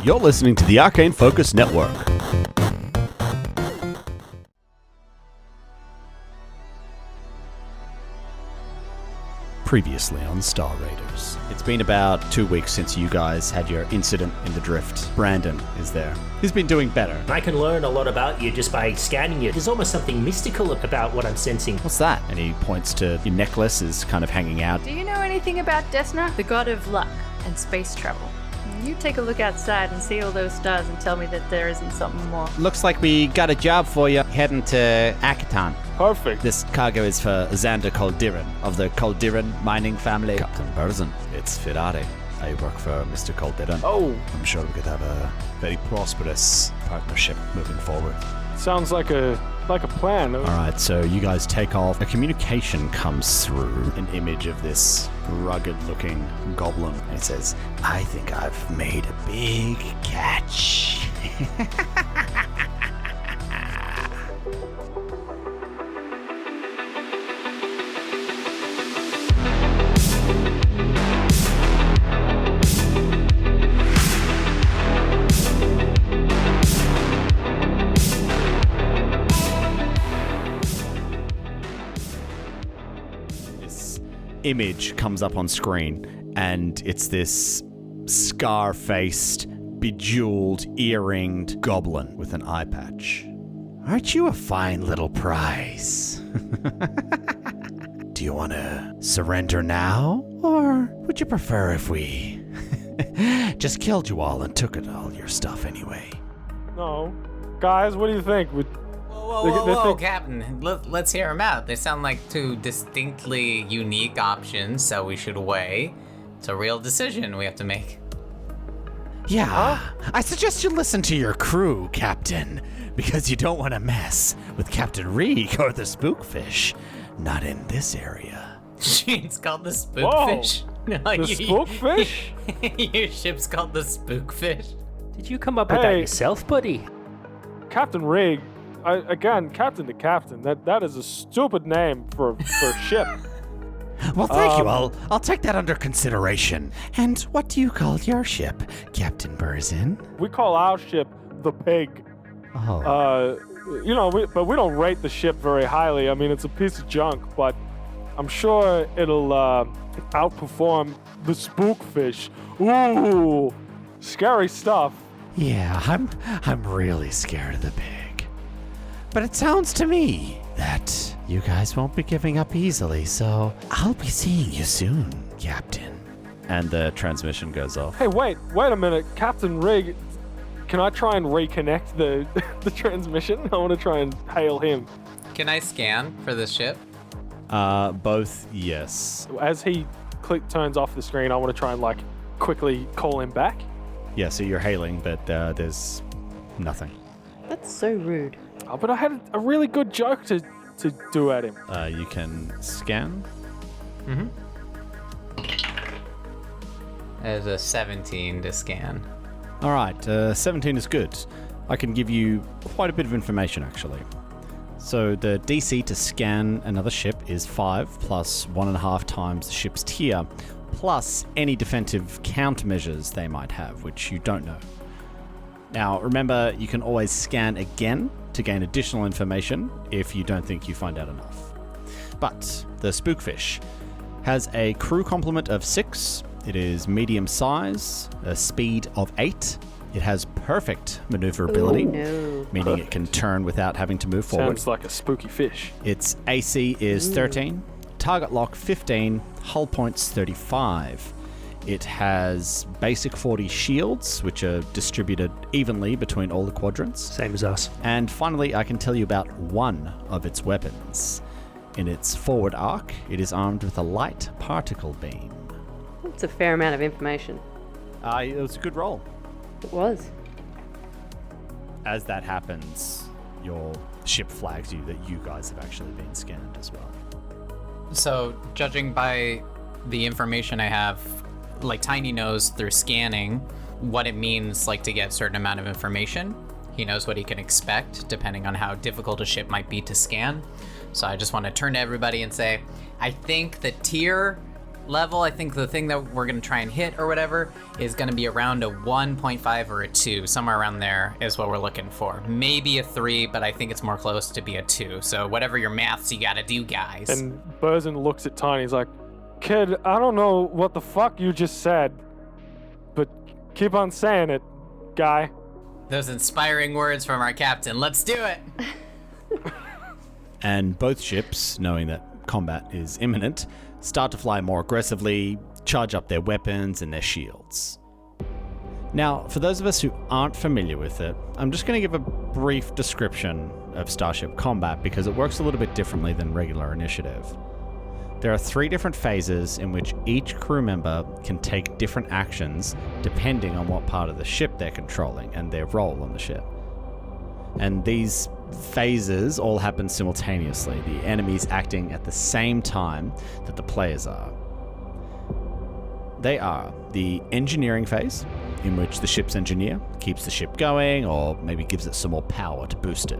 You're listening to the Arcane Focus Network. Previously on Star Raiders. It's been about 2 weeks since you guys had your incident in the drift. Brandon is there. He's been doing better. I can learn a lot about you just by scanning you. There's almost something mystical about what I'm sensing. What's that? And he points to your necklace is kind of hanging out. Do you know anything about Desna, the god of luck and space travel? You take a look outside and see all those stars and tell me that there isn't something more. Looks like we got a job for you heading to Akiton. Perfect. This cargo is for Xander Calderon of the Calderon mining family. Captain Berzin, it's Ferrari. I work for Mr. Calderon. Oh, I'm sure we could have a very prosperous partnership moving forward. sounds like a plan. All right, so you guys take off. A communication comes through, an image of this rugged-looking goblin. And it says, I think I've made a big catch. Image comes up on screen, and it's this scar-faced, bejeweled, earringed goblin with an eye patch. Aren't you a fine little prize? Do you want to surrender now, or would you prefer if we just killed you all and took all your stuff anyway? No. Guys, what do you think? Whoa, Captain. Let's hear them out. They sound like two distinctly unique options, so we should weigh. It's a real decision we have to make. Yeah, I suggest you listen to your crew, Captain, because you don't want to mess with Captain Reeg or the Spookfish. Not in this area. It's called the Spookfish. The Spookfish? Your ship's called the Spookfish. Did you come up with that yourself, buddy? Captain Reeg. Captain to captain. That is a stupid name for a ship. Well, thank you. I'll take that under consideration. And what do you call your ship, Captain Berzin? We call our ship the Pig. Oh. But we don't rate the ship very highly. I mean, it's a piece of junk, but I'm sure it'll outperform the Spookfish. Ooh, scary stuff. Yeah, I'm really scared of the pig. But it sounds to me that you guys won't be giving up easily, so I'll be seeing you soon, Captain. And the transmission goes off. Hey, wait a minute. Captain Reeg, can I try and reconnect the transmission? I want to try and hail him. Can I scan for this ship? Both, yes. As he turns off the screen, I want to try and quickly call him back. Yeah, so you're hailing, but there's nothing. That's so rude. Oh, but I had a really good joke to do at him. You can scan. Mm-hmm. There's a 17 to scan. All right, 17 is good. I can give you quite a bit of information, actually. So the DC to scan another ship is 5 plus 1.5 times the ship's tier, plus any defensive countermeasures they might have, which you don't know. Now, remember, you can always scan again to gain additional information if you don't think you find out enough. But the Spookfish has a crew complement of 6. It is medium size, a speed of 8. It has perfect maneuverability, meaning it can turn without having to move forward. Sounds like a spooky fish. Its AC is 13, target lock 15, hull points 35. It has basic 40 shields, which are distributed evenly between all the quadrants. Same as us. And finally, I can tell you about one of its weapons. In its forward arc, it is armed with a light particle beam. That's a fair amount of information. It was a good roll. It was. As that happens, your ship flags you that you guys have actually been scanned as well. So, judging by the information I have, Tiny knows through scanning what it means to get a certain amount of information. He knows what he can expect depending on how difficult a ship might be to scan. So I just want to turn to everybody and say, I think the tier level, I think the thing that we're going to try and hit or whatever is going to be around a 1.5 or a 2. Somewhere around there is what we're looking for. Maybe a 3, but I think it's more close to be a 2. So whatever your maths you got to do, guys. And Burzin looks at Tiny. He's like, kid, I don't know what the fuck you just said, but keep on saying it, guy. Those inspiring words from our captain. Let's do it. And both ships, knowing that combat is imminent, start to fly more aggressively, charge up their weapons and their shields. Now, for those of us who aren't familiar with it, I'm just going to give a brief description of Starship Combat because it works a little bit differently than regular initiative. There are 3 different phases in which each crew member can take different actions depending on what part of the ship they're controlling and their role on the ship. And these phases all happen simultaneously, the enemies acting at the same time that the players are. They are the engineering phase, in which the ship's engineer keeps the ship going or maybe gives it some more power to boost it.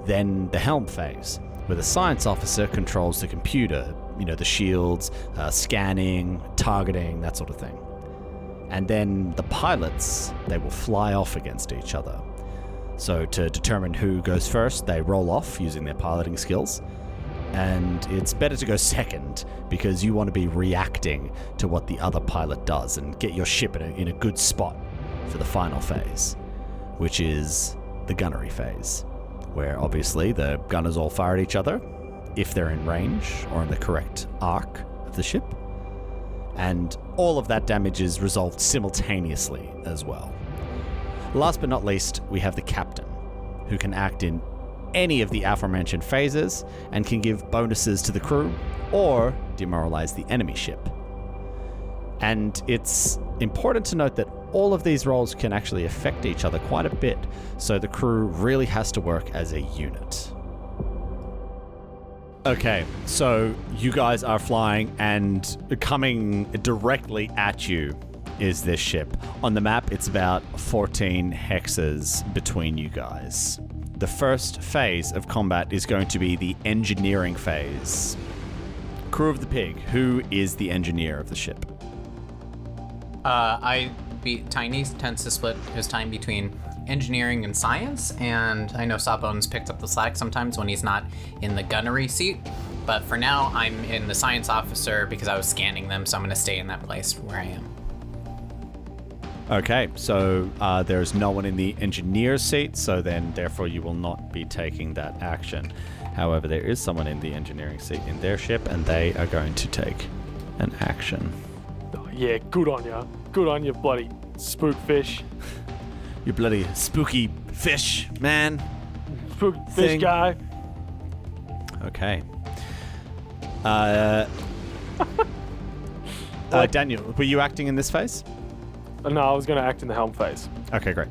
Then the helm phase, where the science officer controls the computer, the shields, scanning, targeting, that sort of thing. And then the pilots, they will fly off against each other. So to determine who goes first, they roll off using their piloting skills. And it's better to go second because you want to be reacting to what the other pilot does and get your ship in a good spot for the final phase, which is the gunnery phase, where obviously the gunners all fire at each other if they're in range or in the correct arc of the ship. And all of that damage is resolved simultaneously as well. Last but not least, we have the captain, who can act in any of the aforementioned phases and can give bonuses to the crew or demoralize the enemy ship. And it's important to note that all of these roles can actually affect each other quite a bit, so the crew really has to work as a unit. Okay, so you guys are flying, and coming directly at you is this ship. On the map, it's about 14 hexes between you guys. The first phase of combat is going to be the engineering phase. Crew of the Pig, who is the engineer of the ship? Tiny tends to split his time between engineering and science, and I know Sawbones picked up the slack sometimes when he's not in the gunnery seat, but for now I'm in the science officer because I was scanning them, so I'm going to stay in that place where I am. Okay, so there's no one in the engineer's seat, so then therefore you will not be taking that action. However, there is someone in the engineering seat in their ship, and they are going to take an action. Oh, yeah, good on ya. Good on you, bloody spookfish. You bloody spooky fish, man. Spooky fish guy. Okay. Daniel, were you acting in this phase? No, I was going to act in the helm phase. Okay, great.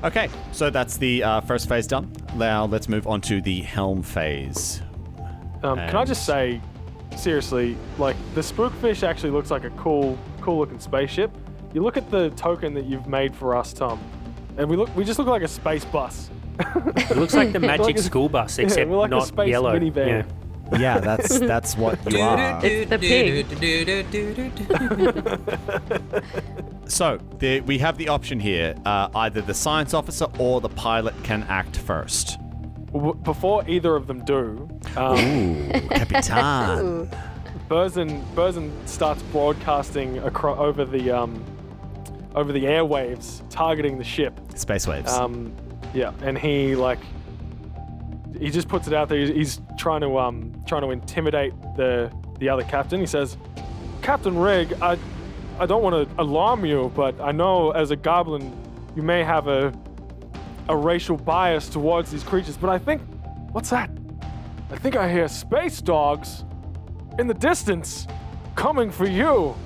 Okay, so that's the first phase done. Now let's move on to the helm phase. Can I just say, seriously, like, the Spookfish actually looks like a cool looking spaceship. You look at the token that you've made for us, Tom, and we just look like a space bus. It looks like the magic school bus, except we're like not a space yellow. minivan. Yeah. Yeah, that's what you are. It's the pig. So we have the option here. Either the science officer or the pilot can act first. Before either of them do, Ooh, Capitan. Burzin starts broadcasting over the airwaves, targeting the ship. Space waves. Yeah, and he just puts it out there. He's trying to intimidate the other captain. He says, "Captain Reeg, I don't want to alarm you, but I know as a goblin you may have a racial bias towards these creatures, but I think, what's that? I think I hear space dogs in the distance coming for you."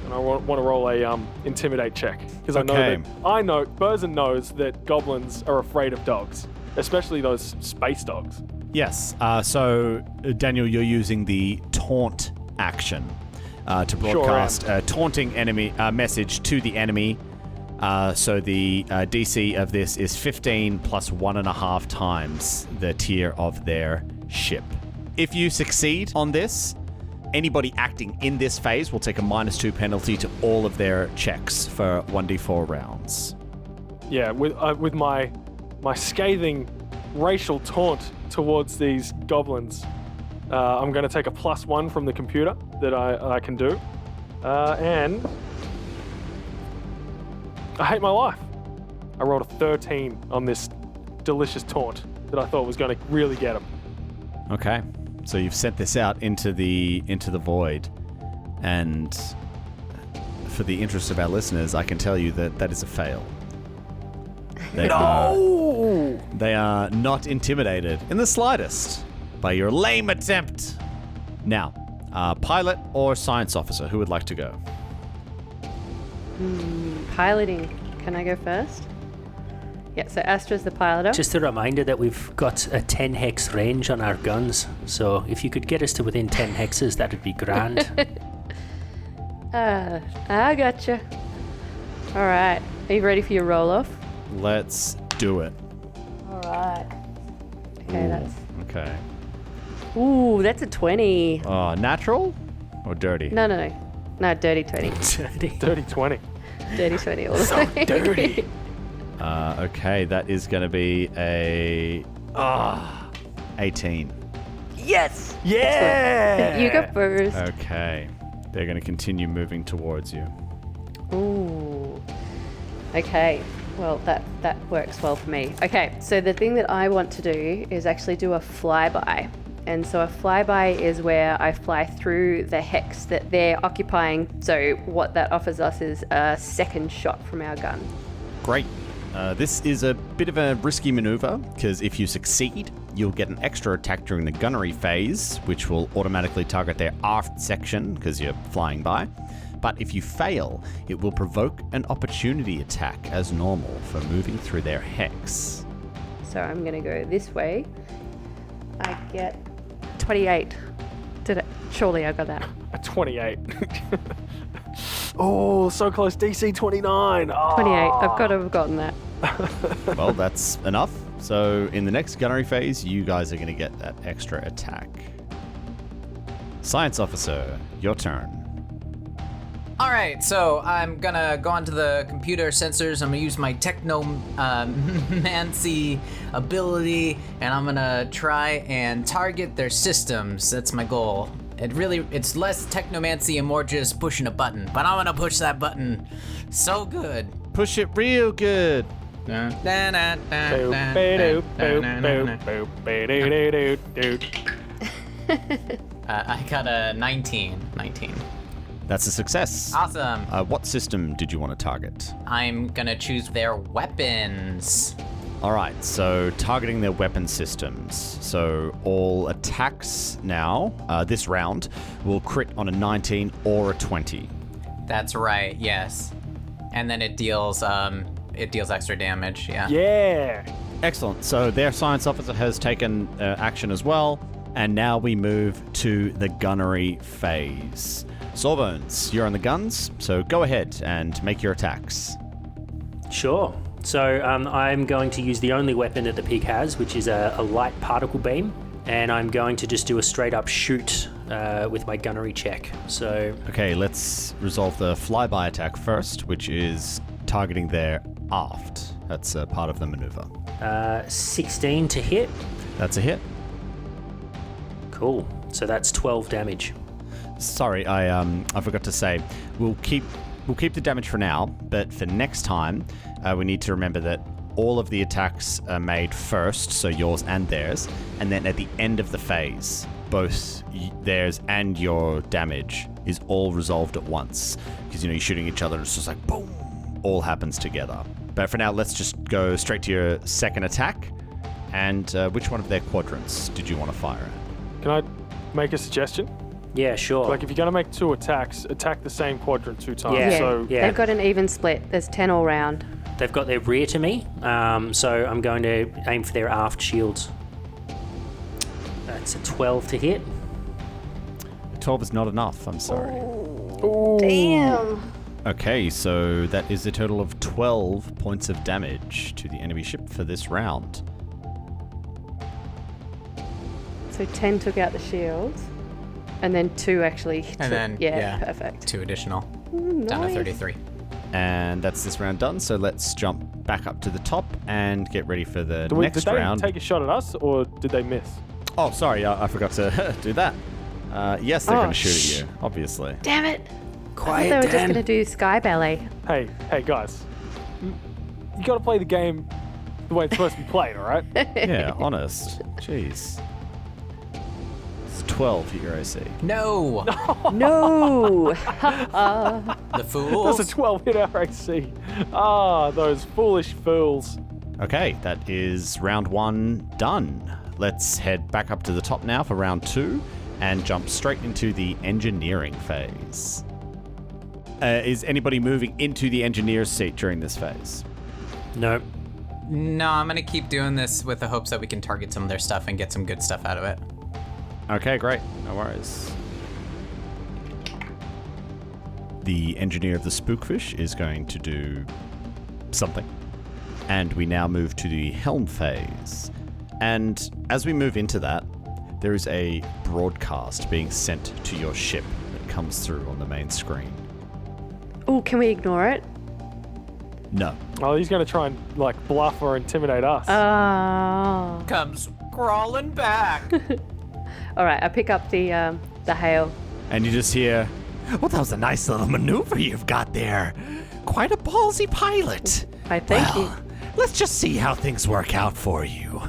And I want to roll a intimidate check because Okay. I know Burzin knows that goblins are afraid of dogs, especially those space dogs. Yes. So Daniel, you're using the taunt action to broadcast a taunting enemy message to the enemy. So the DC of this is 15 plus 1.5 times the tier of their ship. If you succeed on this, Anybody acting in this phase will take a -2 penalty to all of their checks for 1d4 rounds. Yeah, with my scathing racial taunt towards these goblins, I'm going to take a +1 from the computer that I can do. And I hate my life. I rolled a 13 on this delicious taunt that I thought was going to really get him. Okay, so you've sent this out into the void, and for the interest of our listeners, I can tell you that that is a fail. They are not intimidated in the slightest by your lame attempt. Now, pilot or science officer, who would like to go? Piloting. Can I go first? Yeah, so Astra's the piloter. Just a reminder that we've got a 10 hex range on our guns, so if you could get us to within 10 hexes, that would be grand. I gotcha. All right. Are you ready for your roll-off? Let's do it. All right. Okay, Okay. Ooh, that's a 20. Oh, natural or dirty? No, dirty 20. Dirty 20. Dirty 20 all the way. Dirty. Okay, that is going to be a 18. Yes! Yeah! You go first. Okay, they're going to continue moving towards you. Ooh. Okay. Well, that works well for me. Okay, so the thing that I want to do is actually do a flyby. And so a flyby is where I fly through the hex that they're occupying. So what that offers us is a second shot from our gun. Great. This is a bit of a risky maneuver, because if you succeed, you'll get an extra attack during the gunnery phase, which will automatically target their aft section, because you're flying by. But if you fail, it will provoke an opportunity attack as normal for moving through their hex. So I'm going to go this way. I get 28. Surely I got that. A 28. Oh, so close. DC 29. Oh. 28. I've got to have gotten that. Well, that's enough. So in the next gunnery phase, you guys are going to get that extra attack. Science officer, your turn. All right, so I'm gonna go onto the computer sensors. I'm gonna use my technomancy ability, and I'm gonna try and target their systems. That's my goal. It's less technomancy and more just pushing a button, but I'm gonna push that button so good. Push it real good. Boop, ba-doop, boop, boop, boop, ba-doo-doo-doo, doo. I got a 19. That's a success. Awesome. What system did you want to target? I'm gonna choose their weapons. All right, so targeting their weapon systems. So all attacks now, this round, will crit on a 19 or a 20. That's right, yes. And then it deals extra damage, yeah. Yeah. Excellent. So their science officer has taken action as well, and now we move to the gunnery phase. Sawbones, you're on the guns, so go ahead and make your attacks. Sure. So I'm going to use the only weapon that the pig has, which is a light particle beam, and I'm going to just do a straight up shoot with my gunnery check. So Okay, let's resolve the flyby attack first, which is targeting their aft. That's a part of the maneuver. 16 to hit. That's a hit. Cool. So that's 12 damage. Sorry, I forgot to say, we'll keep the damage for now, but for next time, we need to remember that all of the attacks are made first, so yours and theirs, and then at the end of the phase, both theirs and your damage is all resolved at once, because you're shooting each other, and it's just like boom, all happens together. But for now, let's just go straight to your second attack. And which one of their quadrants did you want to fire at? Can I make a suggestion? Yeah, sure. Like, if you're going to make 2 attacks, attack the same quadrant 2 times. Yeah. So Yeah. They've got an even split. There's 10 all round. They've got their rear to me, so I'm going to aim for their aft shields. That's a 12 to hit. 12 is not enough, I'm sorry. Damn. Okay, so that is a total of 12 points of damage to the enemy ship for this round. So 10 took out the shields. And then 2 actually. And then, yeah, perfect. 2 additional. Nice. Down to 33. And that's this round done. So let's jump back up to the top and get ready for the next did round. they take a shot at us, or did they miss? Oh, sorry, I forgot to do that. Yes, they're going to shoot at you, obviously. Damn it. Quiet, I thought they were just Dan. going to do sky ballet. Hey, guys. You got to play the game the way it's supposed to be played, all right? Yeah, honest. Jeez. It's 12 at your AC. No! No. The fools. That's a 12 hit RAC. Ah, those foolish fools. Okay, that is round 1 done. Let's head back up to the top now for round 2 and jump straight into the engineering phase. Is anybody moving into the engineer's seat during this phase? No. No, I'm going to keep doing this with the hopes that we can target some of their stuff and get some good stuff out of it. Okay, great. No worries. The engineer of the Spookfish is going to do something. And we now move to the helm phase. And as we move into that, there is a broadcast being sent to your ship that comes through on the main screen. Oh, can we ignore it? No. Oh, he's going to try and, bluff or intimidate us. Oh. Comes crawling back. All right, I pick up the hail. And you just hear, well, that was a nice little maneuver you've got there. Quite a ballsy pilot. I thank you. Let's just see how things work out for you.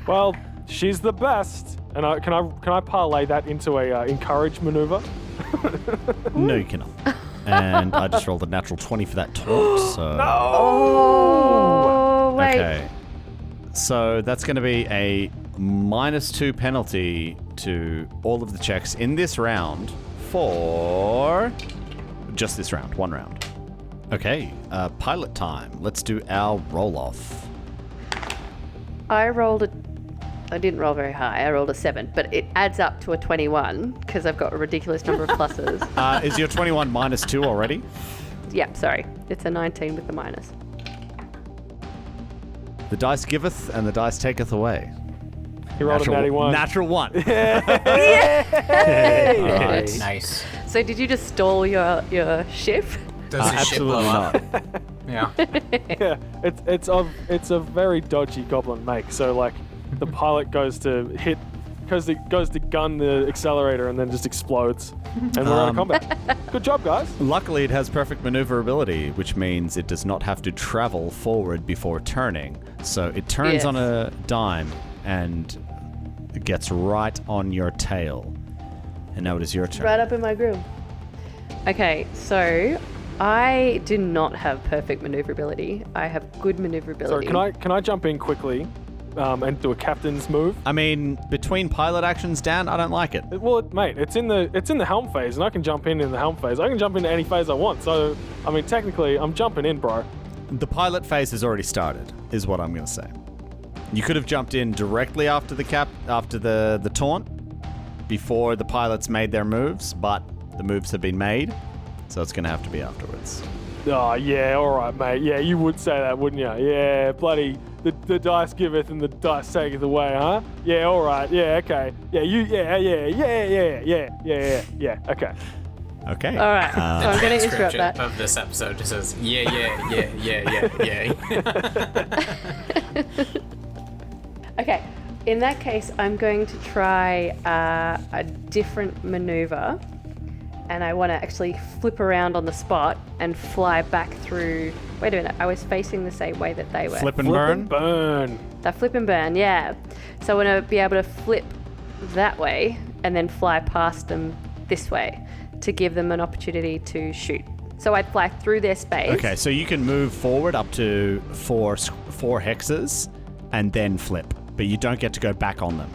Well, she's the best. And can I parlay that into a encourage maneuver? No, you cannot. And I just rolled a natural 20 for that taunt, so... No! Oh, wait. Okay. So that's going to be a -2 penalty to all of the checks in this round for just this round, 1 round. Okay, pilot time. Let's do our roll-off. I didn't roll very high. I rolled a 7, but it adds up to a 21 because I've got a ridiculous number of pluses. Is your 21 -2 already? Yep, sorry. It's a 19 with the minus. The dice giveth and the dice taketh away. He rolled a natty 1. Natural 1. Yay! All right. Nice. So did you just stall your ship? Does the ship blow Absolutely up? not. Yeah. Yeah, it's a very dodgy goblin make. So the pilot goes to gun the accelerator and then just explodes, and we're out of combat. Good job, guys. Luckily, it has perfect maneuverability, which means it does not have to travel forward before turning. So it turns Yes. on a dime and it gets right on your tail. And now it is your turn. Right up in my groove. Okay, so I do not have perfect maneuverability. I have good maneuverability. Sorry, can I jump in quickly and do a captain's move? I mean, between pilot actions, Dan, I don't like it. Well, mate, it's in the helm phase, and I can jump in the helm phase. I can jump into any phase I want. So, I mean, technically, I'm jumping in, bro. The pilot phase has already started, is what I'm going to say. You could have jumped in directly after the taunt, before the pilots made their moves, but the moves have been made, so it's going to have to be afterwards. Oh, yeah, all right, mate. Yeah, you would say that, wouldn't you? Yeah, bloody, the dice giveth and the dice taketh away, huh? Yeah, all right. Yeah, okay. Yeah, okay. Okay. All right, so I'm going to interrupt Transcription that. of this episode just says, yeah. Okay, in that case, I'm going to try a different maneuver, and I want to actually flip around on the spot and fly back through. Wait a minute, I was facing the same way that they were. Flip and Flip burn. and burn. That flip and burn, yeah. So I want to be able to flip that way and then fly past them this way to give them an opportunity to shoot. So I'd fly through their space. Okay, so you can move forward up to four hexes and then flip, but you don't get to go back on them.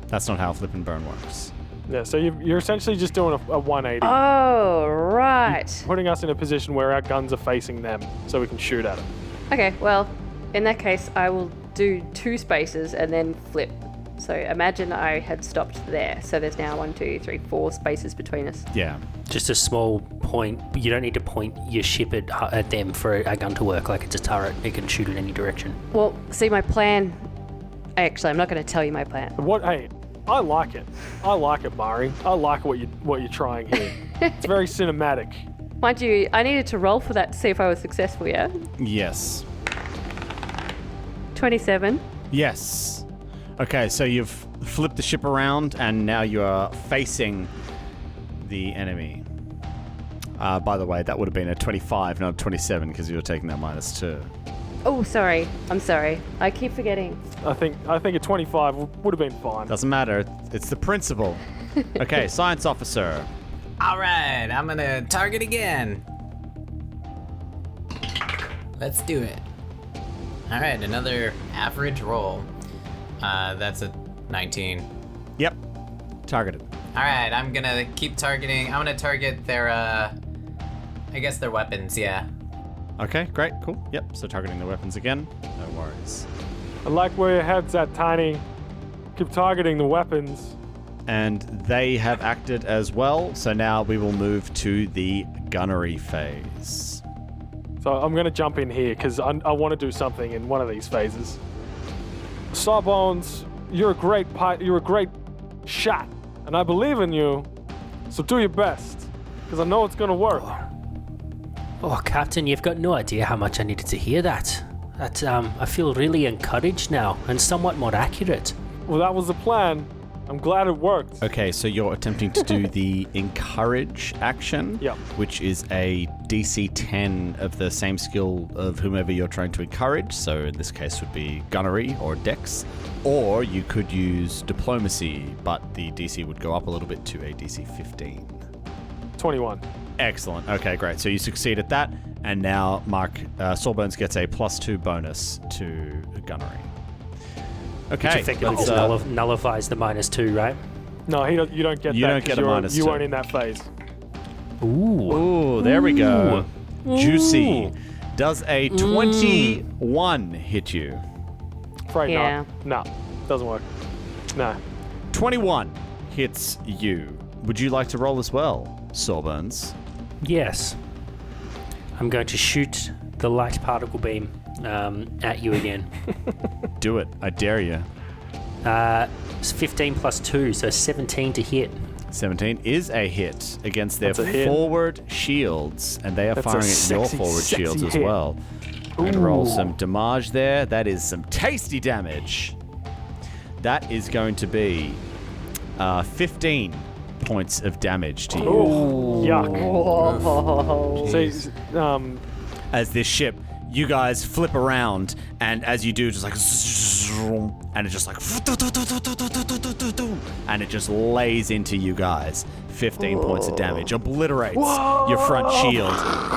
That's not how flip and burn works. Yeah, so you're essentially just doing a 180. Oh, right. Putting us in a position where our guns are facing them so we can shoot at them. Okay, well, in that case, I will do 2 spaces and then flip. So imagine I had stopped there. So there's now 1, 2, 3, 4 spaces between us. Yeah. Just a small point. You don't need to point your ship at them for a gun to work. Like, it's a turret. It can shoot in any direction. Well, see, my plan... Actually, I'm not going to tell you my plan. What? Hey, I like it. I like it, Mari. I like what you're trying here. It's very cinematic. Mind you, I needed to roll for that to see if I was successful, yeah? Yes. 27. Yes. Okay, so you've flipped the ship around and now you are facing the enemy. By the way, that would have been a 25, not a 27, because you were taking that -2. Oh, sorry. I'm sorry. I keep forgetting. I think a 25 would have been fine. Doesn't matter. It's the principle. Okay, science officer. All right, I'm gonna target again. Let's do it. All right, another average roll. That's a 19. Yep. Targeted. All right, I'm gonna keep targeting. I'm gonna target their, I guess their weapons, yeah. Okay, great, cool. Yep, so targeting the weapons again. No worries. I like where your head's at, Tiny. Keep targeting the weapons. And they have acted as well, so now we will move to the gunnery phase. So I'm going to jump in here because I want to do something in one of these phases. Sawbones, you're a great shot, and I believe in you. So do your best, because I know it's going to work. Oh, Captain, you've got no idea how much I needed to hear that. I feel really encouraged now and somewhat more accurate. Well, that was the plan. I'm glad it worked. Okay, so you're attempting to do the encourage action, Yep. which is a DC 10 of the same skill of whomever you're trying to encourage. So in this case would be gunnery or dex, or you could use diplomacy, but the DC would go up a little bit to a DC 15. 21. Excellent. Okay, great. So you succeed at that, and now Mark Sawbones gets a +2 bonus to gunnery. Okay, Which effectively let's, just nullifies the -2, right? No, you don't get that. You don't get a -2. You weren't in that phase. Ooh, there we go. Juicy. Does a 21 hit you? Afraid Yeah. not. No, doesn't work. No. 21 hits you. Would you like to roll as well, Sawbones? Yes. I'm going to shoot the light particle beam at you again. Do it. I dare you. It's 15 plus 2, so 17 to hit. 17 is a hit against their That's a hit. forward shields, and they are That's a firing at your sexy, forward sexy shields as hit. well. I'm going to roll some damage there. That is some tasty damage. That is going to be 15 points of damage to you. Ooh, yuck. Oh. See, As this ship, you guys flip around, and as you do, just like, and it just like, and it just lays into you guys. 15 points of damage, obliterates your front shield,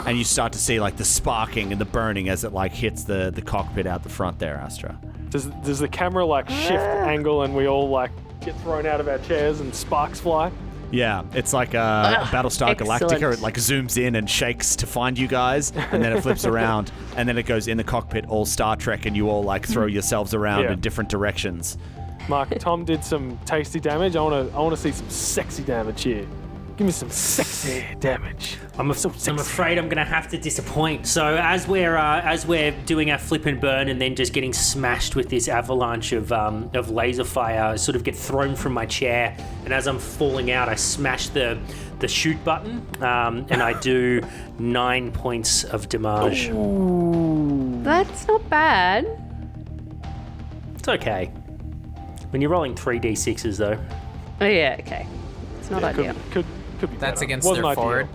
and you start to see like the sparking and the burning as it like hits the cockpit out the front there, Astra. does the camera like shift angle and we all like get thrown out of our chairs and sparks fly? Yeah, it's like Battlestar Galactica. excellent. It like zooms in and shakes to find you guys, and then it flips around, and then it goes in the cockpit, all Star Trek, and you all like throw yourselves around Yeah. in different directions. Mark, Tom did some tasty damage. I want to see some sexy damage here. Give me some sexy damage. I'm afraid I'm going to have to disappoint. So as we're doing our flip and burn and then just getting smashed with this avalanche of laser fire, I sort of get thrown from my chair, and as I'm falling out, I smash the shoot button, and I do 9 points of damage. That's not bad. It's okay. When you're rolling 3d6s though. Oh, yeah, okay. It's not ideal. Could be That's better. against Wasn't their ideal. forward.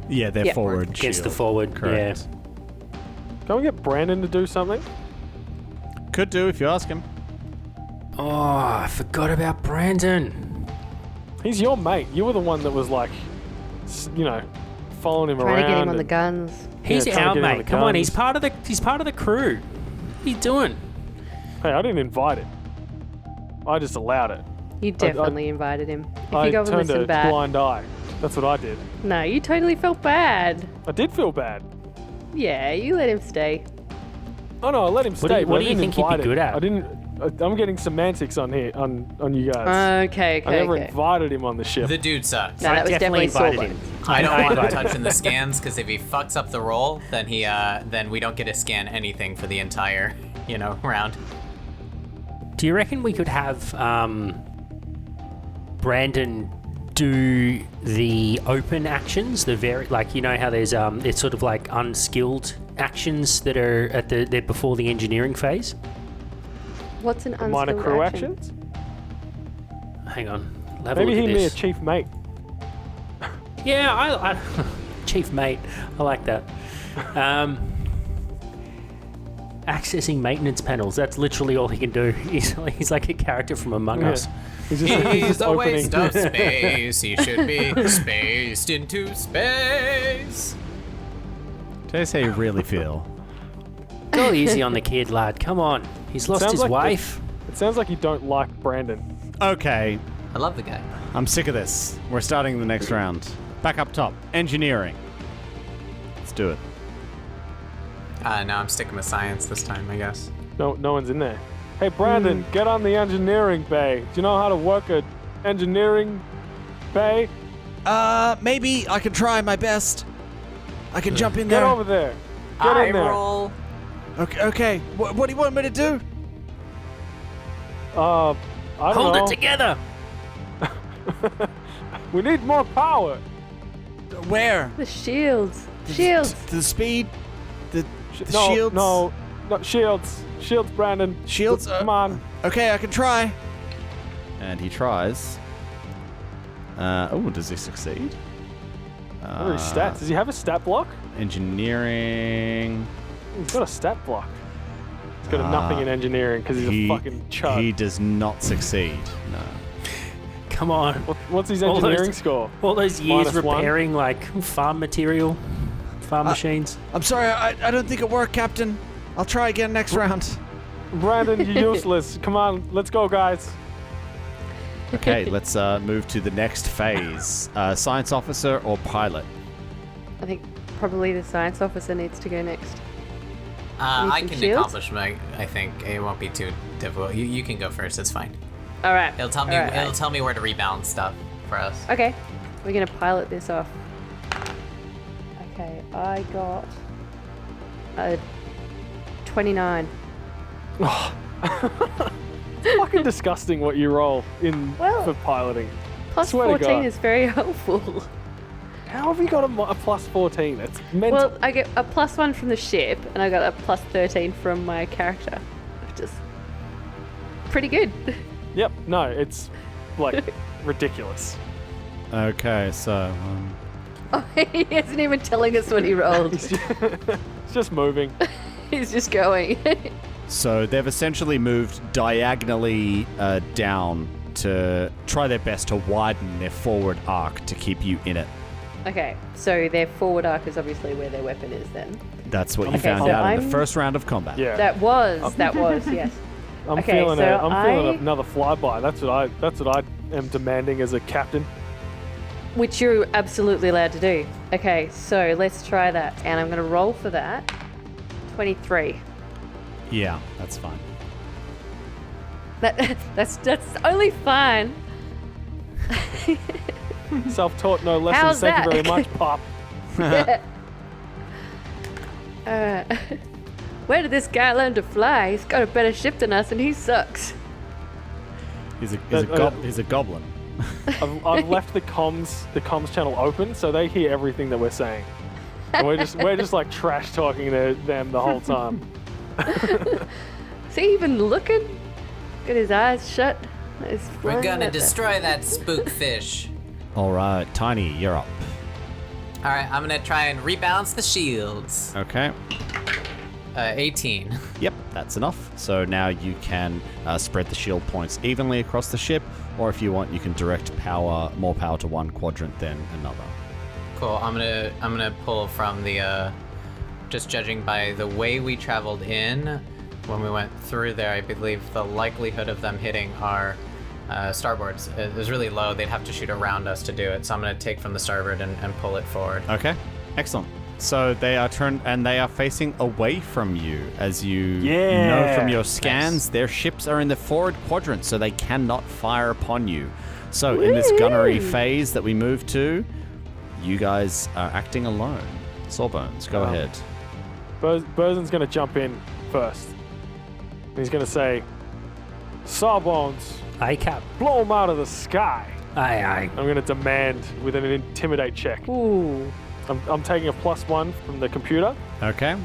Yeah, they're Yeah. forward Against shield. the forward, Correct. Can we get Brandon to do something? Could do if you ask him. Oh, I forgot about Brandon. He's your mate. You were the one that was like, following him Trying around. to get him on the and- guns. He's trying to our get him on mate. the Come on, guns. he's part of the crew. What are you doing? Hey, I didn't invite it. I just allowed it. You definitely invited him. If I you go and turned listen a bad. blind eye. That's what I did. No, you totally felt bad. I did feel bad. Yeah, you let him stay. Oh no, I let him stay. do you- but what I do you didn't think he'd be invite him. good at? I didn't. I'm getting semantics on here on you guys. Okay, I never okay. invited him on the ship. The dude sucks. No, that was definitely invited Sawbones. him. I don't I want him invited him. touching the scans because if he fucks up the roll, then then we don't get to scan anything for the entire, round. Do you reckon we could have Brandon do the open actions, the very how there's it's sort of like unskilled actions that are they're before the engineering phase. What's an unskilled Minor crew action? actions? Hang on, have Maybe a he look at can be a this. chief mate. Yeah, I chief mate, I like that. Accessing maintenance panels. That's literally all he can do. He's like a character from Among Us. He's just He's a opening. waste of space. He should be spaced into space. Tell us how you really feel. Go easy on the kid, lad. Come on. He's lost Sounds his like wife. It sounds like you don't like Brandon. Okay, I love the guy. I'm sick of this. We're starting the next round. Back up top. Engineering. Let's do it. No, I'm sticking with science this time, I guess. No one's in there. Hey, Brandon, get on the engineering bay. Do you know how to work a engineering bay? Maybe I can try my best. I can jump in Get there. over there. Get in there. roll. Okay. What do you want me to do? I don't Hold know. it together. We need more power. Where? The shields. Shields. The speed? The No, shields? no, shields. Shields, Brandon. Shields? Come on. Okay, I can try. And he tries. Does he succeed? What are his stats? Does he have a stat block? Engineering. He's got a stat block. He's got a nothing in engineering because he's a fucking chud. He does not succeed. No. Come on. What's his All engineering those- score? All those years -1? repairing like farm material, farm machines. I'm sorry, I don't think it worked, Captain. I'll try again next round. Brandon, you're useless. Come on, let's go, guys. Okay, let's move to the next phase. Science officer or pilot? I think probably the science officer needs to go next. I some can shields? accomplish my. I think it won't be too difficult. You can go first. It's fine. All right. It'll tell me. All right. It'll tell me where to rebalance stuff for us. Okay, we're gonna pilot this off. Okay, I got a 29. Fucking disgusting what you roll in Well- for piloting. Plus Swear to 14 God. is very helpful. How have you got a plus 14? It's mental. Well, I get a +1 from the ship, and I got a plus 13 from my character, which is pretty good. Yep, no, it's like ridiculous. Okay, so Oh, he isn't even telling us what he rolled. It's just moving. He's just going. so they've essentially moved diagonally down to try their best to widen their forward arc to keep you in it. Okay, so their forward arc is obviously where their weapon is then. That's what you Okay, found so out in the I'm- first round of combat. Yeah. That was, yes. I'm okay, feeling so I'm feeling I- another flyby. That's what I am demanding as a captain. Which you're absolutely allowed to do. Okay, so let's try that. And I'm going to roll for that. 23. Yeah, that's fine. That's only fine. Self-taught, no lessons. How's Thank you that? very much, Pop. Where did this guy learn to fly? He's got a better ship than us, and he sucks. He's a goblin. I've left the comms channel open, so they hear everything that we're saying. And we're just like trash talking to them the whole time. Is he even looking? Got his eyes shut. He's We're flying gonna at the- destroy that spookfish. All right, Tiny, you're up. All right, I'm gonna try and rebalance the shields. Okay. 18. Yep, that's enough. So now you can spread the shield points evenly across the ship, or if you want, you can direct more power to one quadrant than another. Cool. I'm gonna pull from the. Just judging by the way we traveled in, when we went through there, I believe the likelihood of them hitting our starboards is really low. They'd have to shoot around us to do it. So I'm gonna take from the starboard and pull it forward. Okay, excellent. So they are turned and they are facing away from you. As you know from your scans, Nice. their ships are in the forward quadrant, so they cannot fire upon you. So in this gunnery phase that we move to, you guys are acting alone. Sawbones, go ahead. Burzen's gonna jump in first. He's gonna say, "Sawbones, Hey, Cap. blow him out of the sky." Aye. I'm going to demand with an intimidate check. Ooh. I'm taking a +1 from the computer, Okay.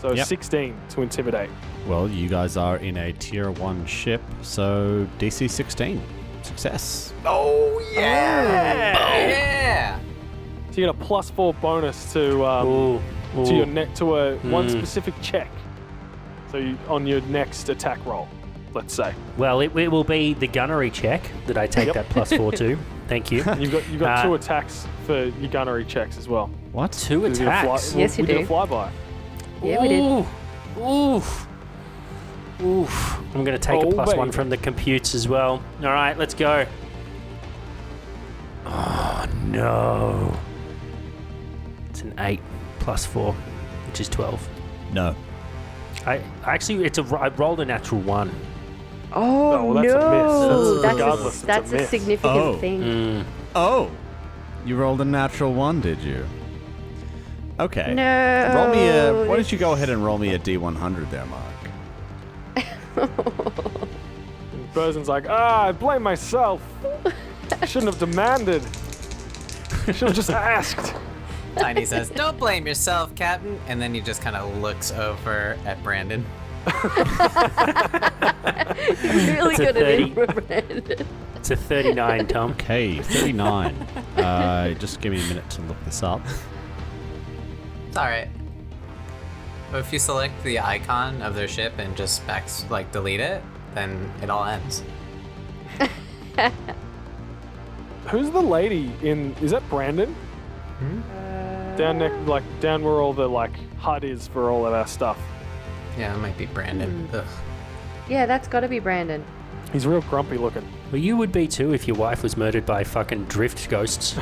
so Yep. 16 to intimidate. Well, you guys are in a tier 1 ship, so DC 16. Success. Oh yeah! So you get a +4 bonus to Ooh. your net to a one specific check. So on your next attack roll, let's say. Well, it will be the gunnery check that I take that +4 to. Thank you. And you've got 2 attacks for your gunnery checks as well. What? 2 We did a attacks. fly- Yes, you we did do. a flyby. Yeah, we did. Oof. I'm going to take a Oh, +1 baby. from the computes as well. All right, let's go. Oh, no. It's an 8 +4, which is 12. No. I rolled a natural 1. Oh, well, that's a miss. That's regardless, it's a that's a miss. significant Oh. thing. Oh! You rolled a natural 1, did you? Okay. No. Roll me a... Why don't you go ahead and roll me a D100 there, Mark? And Burzen's like, I blame myself. Shouldn't have demanded. Should have just asked. Tiny says, "Don't blame yourself, Captain," and then he just kind of looks over at Brandon. He's really It's a good at 30. it. It's a 39, Tom. Okay, 39. Just give me a minute to look this up. It's alright. But if you select the icon of their ship and just delete it, then it all ends. Who's the lady in? Is that Brandon? Down where all the HUD is for all of our stuff. Yeah, it might be Brandon. Ugh. Yeah, that's got to be Brandon. He's real grumpy looking. Well, you would be too if your wife was murdered by fucking drift ghosts.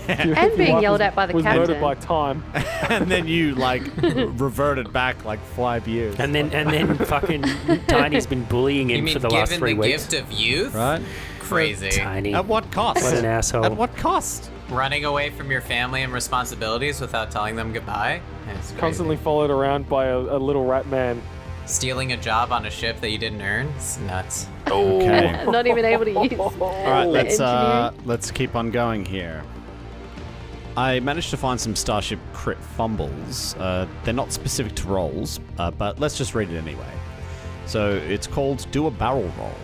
And being yelled at by the was captain. murdered by time. And then you, reverted back 5 years. And then fucking Tiny's been bullying You him mean for the last given 3 the weeks. gift of youth? Right? Crazy. Tiny. At what cost? What an asshole. At what cost? Running away from your family and responsibilities without telling them goodbye? It's crazy. Constantly followed around by a little rat man. Stealing a job on a ship that you didn't earn? It's nuts. Okay. Not even able to use. All right, let's keep on going here. I managed to find some Starship crit fumbles. They're not specific to rolls, but let's just read it anyway. So it's called Do a Barrel Roll.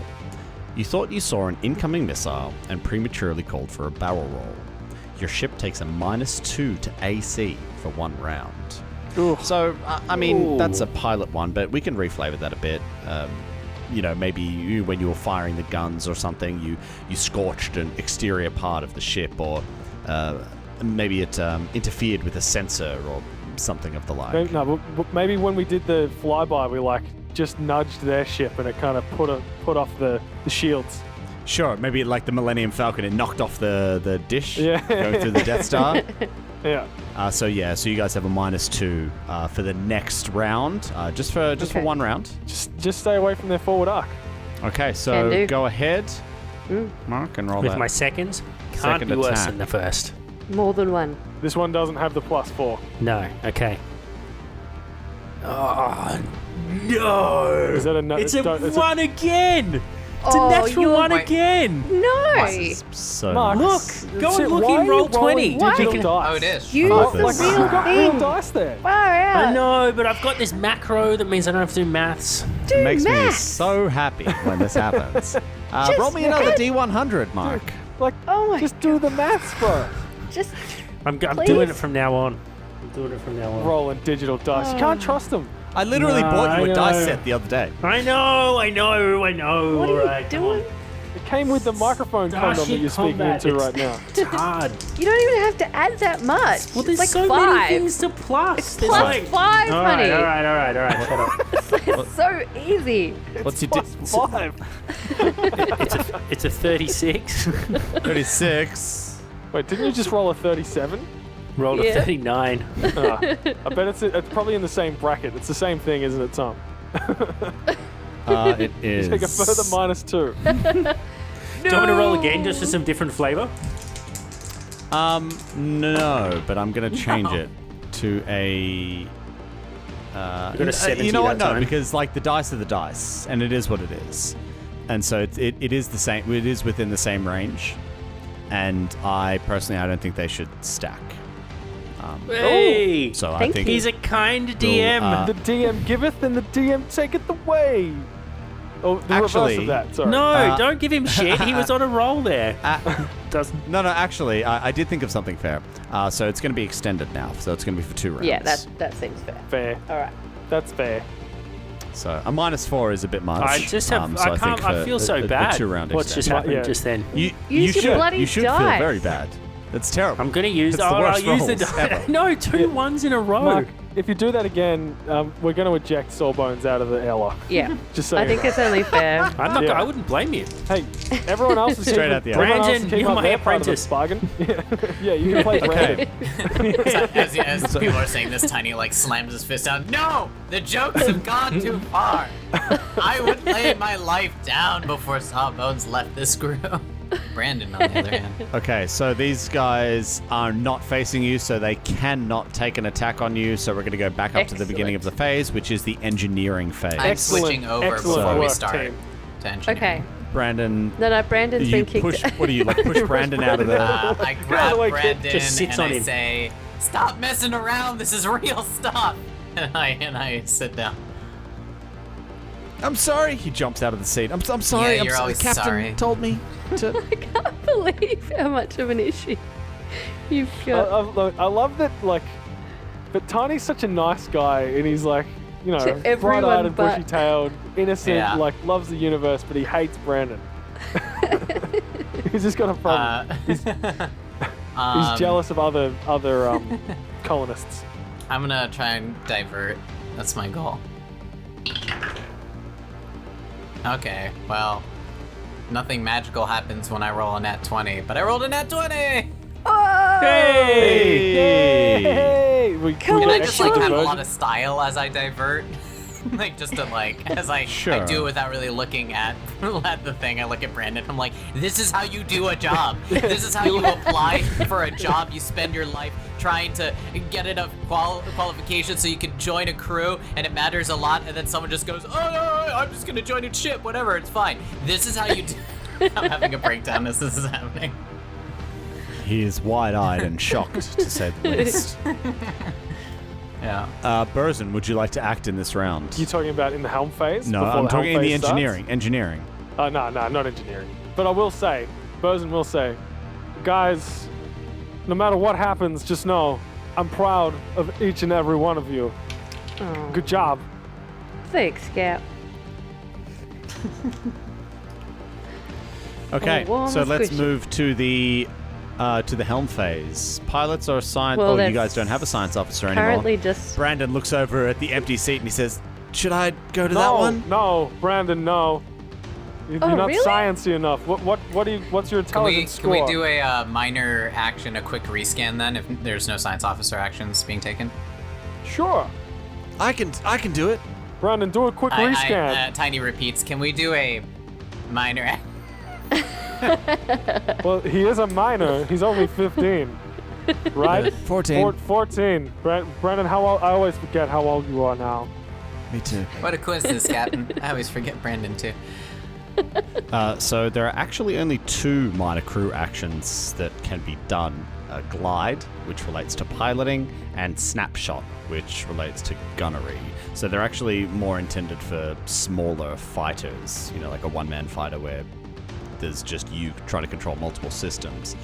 You thought you saw an incoming missile and prematurely called for a barrel roll. Your ship takes a -2 to AC for 1 round. Ooh. So, that's a pilot one, but we can reflavor that a bit. Maybe when you were firing the guns or something, you scorched an exterior part of the ship, or maybe it interfered with a sensor or something of the like. No, but maybe when we did the flyby, we just nudged their ship and it kind of put off the shields. Sure, maybe like the Millennium Falcon, it knocked off the dish Yeah. going through the Death Star. Yeah. So you guys have a -2 for the next round, just for Okay. 1 round. Just stay away from their forward arc. Okay, Can so do. go ahead, Mark, and roll With that. my seconds, can't Second be worse attack. than the first. More than one. This one doesn't have the +4. No, okay. Oh, no! Is that a no? It's a it's 1 again! It's Oh, a natural you're- 1 again! No! So Mark, Look! nice. Go Shit, and look why in are you roll rolling 20! digital You can- dice? Oh, it is. Use Fuck the this. real You've got real thing. dice there. Far out. I know, but I've got this macro that means I don't have to do maths. Do It makes me maths. so happy when this happens. Just Roll me another add- D100, Mark. Oh my Just do the maths, bro. Just I'm Please? doing it from now on. I'm doing it from now on. Rolling digital dice. You can't trust them. I literally No, bought you I a dice know. set the other day. I know. what All are right, you come doing? on. It came with the microphone condom that Starship you're speaking Combat, into it's- right now. It's hard. You don't even have to add that much. Well, there's it's like so 5. many things to plus. It's There's plus like- 5, all honey. right, all right. Shut up. It's so easy. What's your +5. It's a 36. 36? Wait, didn't you just roll a 37? Rolled Yeah. a 39. I bet it's probably in the same bracket. It's the same thing, isn't it, Tom? It is. Take a further -2. Do you want me to roll again just for some different flavor? No, but I'm going to change it to a... You got a 70 you know what? that No, time. because the dice are the dice, and it is what it is. And so it is the same. It is within the same range. and I don't think they should stack. Hey! So I Thank think you. He's a kind DM. The DM giveth and the DM taketh away. Oh, the Actually- reverse of that. Sorry. no, don't give him shit. He was on a roll there. No, actually, I did think of something fair. So it's going to be extended now. So it's going to be for 2 rounds. Yeah, that seems fair. Fair. All right. That's fair. So a -4 is a bit much. I just have. so I can't. think I feel so a bad. 2-round What's just extension. happened Yeah. just then? You Use your should. bloody You should dice. feel very bad. That's terrible. I'm gonna use. It's the I'll worst use the rolls die. ever. No, 2 ones in a row. Mark, if you do that again, we're going to eject Sawbones out of the airlock. Yeah. Just so I you think know. it's only fair. I'm not. Yeah. I wouldn't blame you. Hey, everyone else is Straight out the everyone else Brandon, keep you're up my their part of the apprentice. bargain. Yeah, you can play Brandon. As people are saying this, Tiny like slams his fist down. No, the jokes have gone too far. I would lay my life down before Sawbones left this group. Brandon, on the other hand. Okay, so these guys are not facing you, so they cannot take an attack on you. So we're going to go back up to the beginning of the phase, which is the engineering phase. I'm Excellent, switching over excellent before we work, start team. to engineering. Okay. Brandon, No, Brandon's you been kicked. push. What do you like? Push Brandon out of the. I grab away, kid. Brandon Just sits and on I him. say, "Stop messing around. This is real stuff." And I sit down. I'm sorry. He jumps out of the seat. I'm sorry. Yeah, you're always Captain sorry. told me to. I can't believe how much of an issue you've got. Look, I love that, like, but Tiny's such a nice guy, and he's like, you know, To everyone bright-eyed and but- bushy-tailed, innocent, Yeah. like, loves the universe, but he hates Brandon. He's just got a problem. He's jealous of other colonists. I'm gonna try and divert. That's my goal. Okay, well, nothing magical happens when I roll a nat 20, but I rolled a nat 20! Hey! We Come Can on, I just like have a diversion. lot of style as I divert? Like just to like, as I Sure. do it without really looking at the thing. I look at Brandon. I'm like, this is how you do a job. This is how you apply for a job. You spend your life trying to get enough qualifications so you can join a crew, and it matters a lot. And then someone just goes, oh, I'm just gonna join a ship. Whatever, it's fine. This is how you do. I'm having a breakdown as this is happening. He is wide-eyed and shocked, to say the least. Yeah. Burzin, would you like to act in this round? You talking about in the helm phase? No, before I'm the helm talking in the phase starts? engineering. No, not engineering. But I will say, Bosun will say, guys, no matter what happens, just know I'm proud of each and every one of you. Oh, Good job. thanks, Cap. Okay, Oh, warm so and let's squishy. move to the helm phase. Pilots are assigned. Well, you that's guys don't have a science officer anymore. Currently just... Brandon looks over at the empty seat and he says, "Should I go to No, that one?" no, Brandon, no. You're Oh, not really? sciencey enough. What's your Can we intelligence score? do a minor action, a quick rescan then, if there's no science officer actions being taken? Sure. I can do it. Brandon, do a quick rescan. Tiny repeats. Can we do a minor? Well, he is a minor. He's only 15. Right? 14. 14. Brandon, how old? I always forget how old you are now. Me too. What a coincidence, Captain. I always forget Brandon too. So there are actually only 2 minor crew actions that can be done. Glide, which relates to piloting, and snapshot, which relates to gunnery. So they're actually more intended for smaller fighters, like a one-man fighter where there's just you trying to control multiple systems.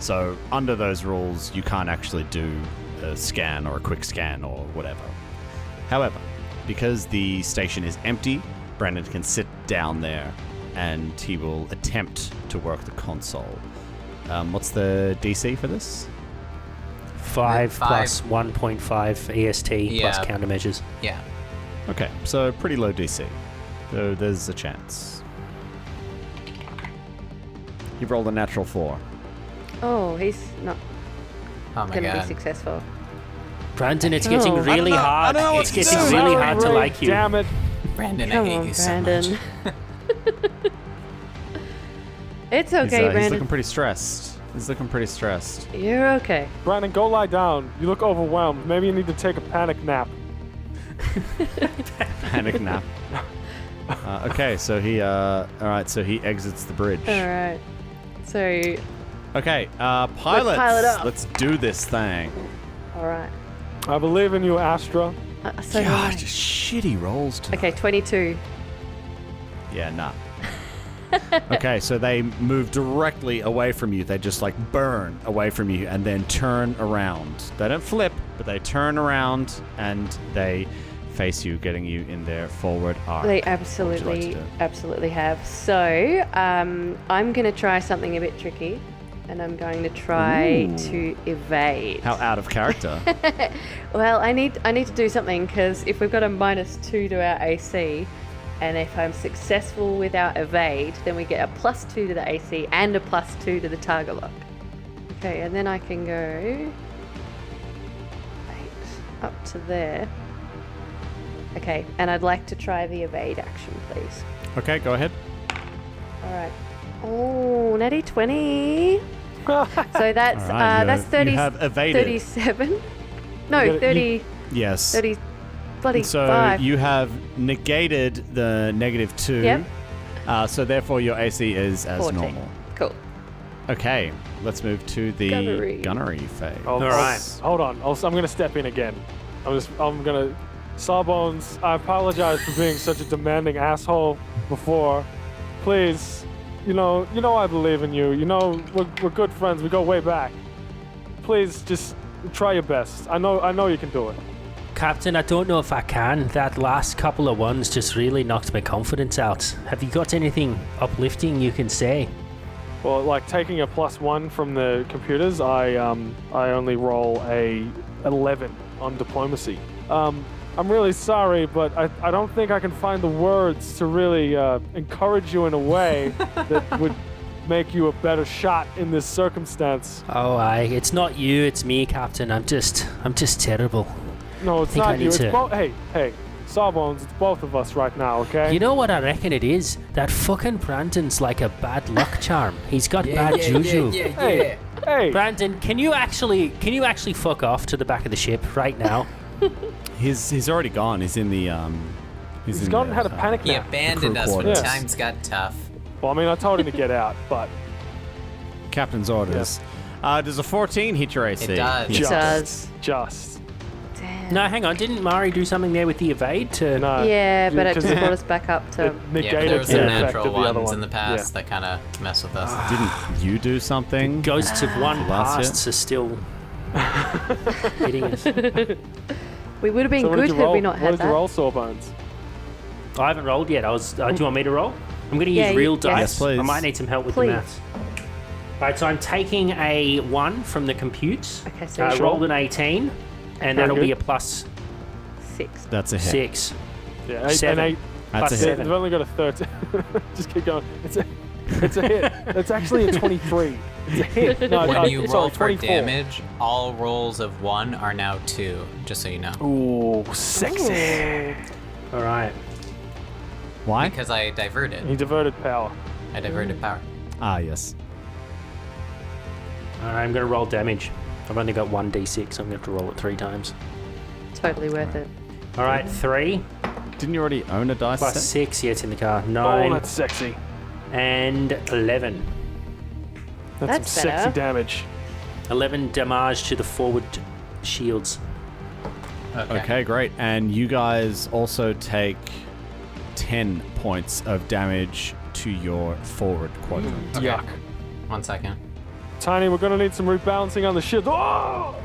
So under those rules, you can't actually do a scan or a quick scan or whatever. However, because the station is empty, Brandon can sit down there and he will attempt to work the console. What's the DC for this? 5 5. plus 1.5 EST plus Yeah. countermeasures. Yeah. Okay, so pretty low DC. So there's a chance. You've rolled a natural 4. Oh, he's not Oh my going to be god. successful. Brandon, it's getting Oh. really hard. I don't know what It's to getting do. really Sorry, hard to Ray, like you. Damn it. Brandon, I Come hate on, you so Brandon. much. It's okay, He's Brandon. looking pretty stressed. You're okay. Brandon, go lie down. You look overwhelmed. Maybe you need to take a panic nap. Panic nap. Okay, so he, alright, so he exits the bridge. All right. So Okay, pilots. pile it up. Let's do this thing. All right. I believe in you, Astra. So God, do just shitty rolls I. tonight. Okay, 22. Yeah, nah. Okay, so they move directly away from you. They just like burn away from you and then turn around. They don't flip, but they turn around and they face you, getting you in their forward arc. They What would you like to do? absolutely have. So I'm going to try something a bit tricky, and I'm going to try to evade. How out of character. Well, I need to do something, because if we've got a -2 to our AC, and if I'm successful with our evade, then we get a +2 to the AC and a +2 to the target lock. Okay, and then I can go 8 up to there. Okay, and I'd like to try the evade action, please. Okay, go ahead. All right. Oh, natty 20. So that's All right, that's 30. you have evaded. 37. No, You gotta- 30. Yes. 30. Bloody So 5. you have negated the -2. Yep. So therefore your AC is as 14. normal. Cool. Okay, let's move to the Gunnery. gunnery phase. All right. Hold on. I'm going to step in again. I'm going to... Sawbones, I apologize for being such a demanding asshole before. Please, you know I believe in you. You know we're good friends. We go way back. Please, just try your best. I know you can do it. Captain, I don't know if I can. That last couple of ones just really knocked my confidence out. Have you got anything uplifting you can say? Well, like taking a +1 from the computers, I only roll a 11 on diplomacy. I'm really sorry, but I don't think I can find the words to really encourage you in a way that would make you a better shot in this circumstance. Oh, it's not you, it's me, Captain. I'm just terrible. No, it's think I not you. need It's to- both. Hey, Sawbones, it's both of us right now, okay? You know what I reckon it is? That fucking Brandon's like a bad luck charm. He's got bad juju. Hey, Brandon, can you actually fuck off to the back of the ship right now? He's already gone. He's in the he's gone and had a panic He nap. abandoned crew us when quarters. times got tough. Well, I mean, I told him to get out, but captain's orders. Does a 14 hit your AC? It does. It just, does. just. Damn. No, hang on. Didn't Mari do something there with the evade to... No. Yeah, but it 'cause just brought us back up to. It Yeah, but negated there was the some effect natural of the other ones one. in the past that kind of mess with us. Didn't you do something? Ghosts of one Last year? pasts are still hitting us. We would have been So what did good you had roll? we not What had did you that. roll, Sawbones? I haven't rolled yet. Do you want me to roll? I'm going to Yeah, use real yes. dice. Yes, please. I might need some help with Please. the maths. Right, so I'm taking a 1 from the compute. Okay, so I sure. rolled an 18, and that'll be a plus 6. That's a hit. 6. Yeah, 8 7. and 8. That's Plus a hit. seven. They've only got a 13. Just keep going. It's a hit. It's actually a 23. It's a hit. No, When you sorry, roll for 24. damage, all rolls of 1 are now 2, just so you know. Ooh, sexy. All right. Why? Because I diverted. He diverted power. I diverted power. Ah, yes. All right, I'm going to roll damage. I've only got 1d6. I'm going to have to roll it 3 times. Totally worth it. All right, 3 Didn't you already own a dice plus set? 6. Yeah, it's in the car. Oh, 9 that's sexy. and 11. That's That's some sexy better. damage. 11 damage to the forward shields. Okay, great. And you guys also take 10 points of damage to your forward quadrant. Okay. Yuck. 1 second. Tiny, we're gonna need some rebalancing on the shield. Oh!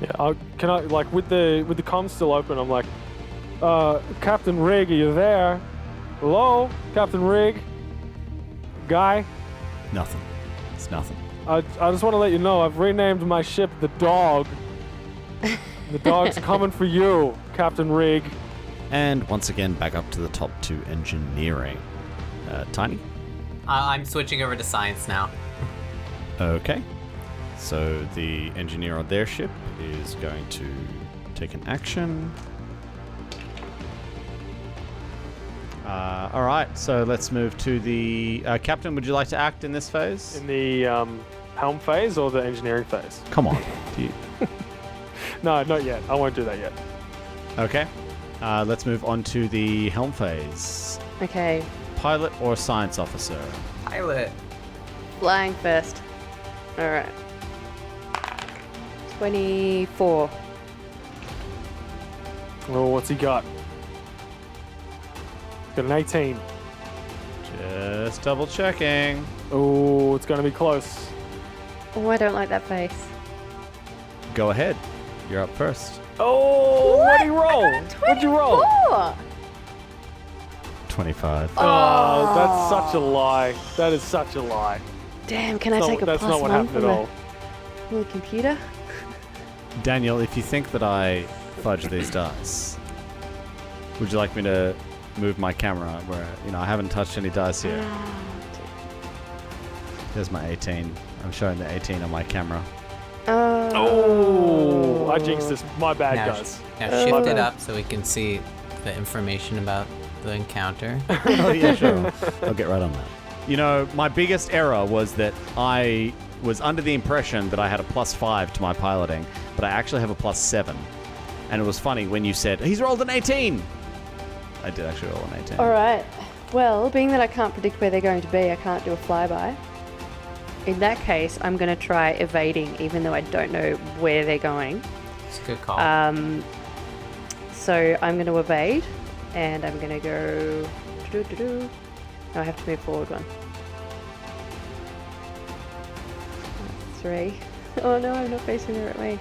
Yeah, can I like with the comms still open? I'm like, Captain Reeg, are you there? Hello, Captain Reeg. Guy, Nothing. It's nothing. I just want to let you know I've renamed my ship the Dog. The dog's coming for you, Captain Reeg. And once again, back up to the top to engineering. Tiny? I'm switching over to science now. Okay. So the engineer on their ship is going to take an action. All right, so let's move to the... Captain, would you like to act in this phase? In the helm phase or the engineering phase? Come on. Do you- No, not yet. I won't do that yet. Okay. Let's move on to the helm phase. Okay. pilot or science officer? Pilot. Flying first. All right. 24. Oh, what's he got? Got an 18. Just double checking. Oh, it's gonna be close. Oh, I don't like that face. Go ahead. You're up first. Oh, what'd he roll? I got a What'd you roll? 24. 25. Oh, that's such a lie. That is such a lie. Damn, can I take a That's plus not what one happened from at all. the little computer? Daniel, if you think that I fudge these dice, would you like me to move my camera where, I haven't touched any dice here? There's my 18. I'm showing the 18 on my camera. Oh, I jinxed this. My bad, Now, guys. now shift it up so we can see the information about the encounter. Oh, yeah, sure. I'll get right on that. My biggest error was that I was under the impression that I had a +5 to my piloting, but I actually have a +7. And it was funny when you said, he's rolled an 18! I did actually roll an 18. All right. Well, being that I can't predict where they're going to be, I can't do a flyby. In that case, I'm going to try evading, even though I don't know where they're going. It's a good call. So I'm going to evade, and I'm going to go... No, I have to move forward one. 3. Oh no, I'm not facing the right way.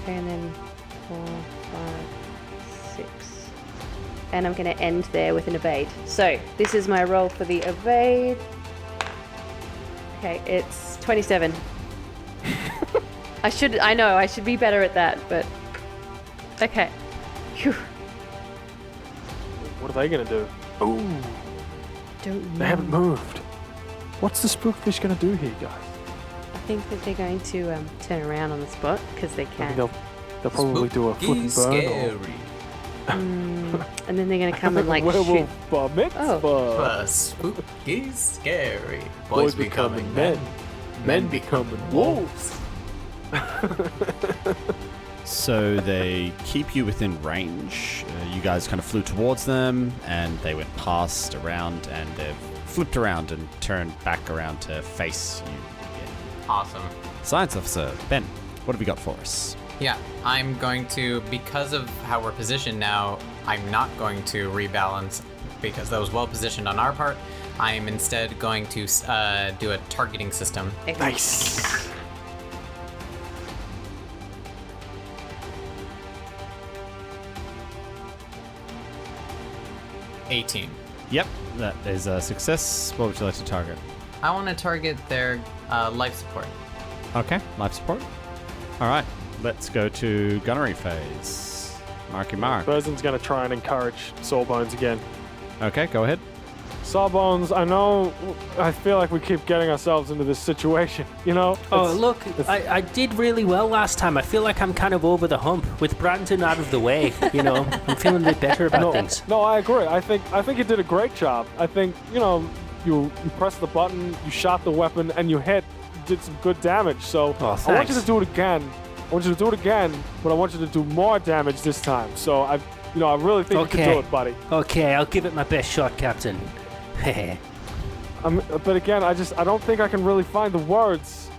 Okay, and then 4, 5, 6. And I'm going to end there with an evade. So this is my roll for the evade. Okay, it's 27. I should be better at that, but okay. Phew. What are they gonna do? Ooh, Don't know. they haven't moved. What's the spookfish gonna do here, guys? I think that they're going to turn around on the spot because they I think can. they'll probably do a flip and burn. Scary. And then they're going to come and like shoot. Werewolf bar mitzvah. Spooky, scary. Boys becoming men. Men becoming wolves. So they keep you within range. You guys kind of flew towards them, and they went past, around, and they've flipped around and turned back around to face you again. Awesome. Science officer, Ben, what have you got for us? Yeah, I'm going to, because of how we're positioned now, I'm not going to rebalance because that was well positioned on our part. I am instead going to do a targeting system. Nice. $18. Yep, that is a success. What would you like to target? I want to target their life support. Okay, life support. All right, let's go to gunnery phase. Marky mark. Burzen's gonna try and encourage Sawbones again. Okay, go ahead. Sawbones, I feel like we keep getting ourselves into this situation, Oh, It's- look, I did really well last time. I feel like I'm kind of over the hump with Brandon out of the way. I'm feeling a bit better about things. No, I agree. I think you did a great job. I think, you pressed the button, you shot the weapon, and you did some good damage. So I want you to do it again. But I want you to do more damage this time. So I really think you can do it, buddy. Okay, I'll give it my best shot, Captain. But again, I don't think I can really find the words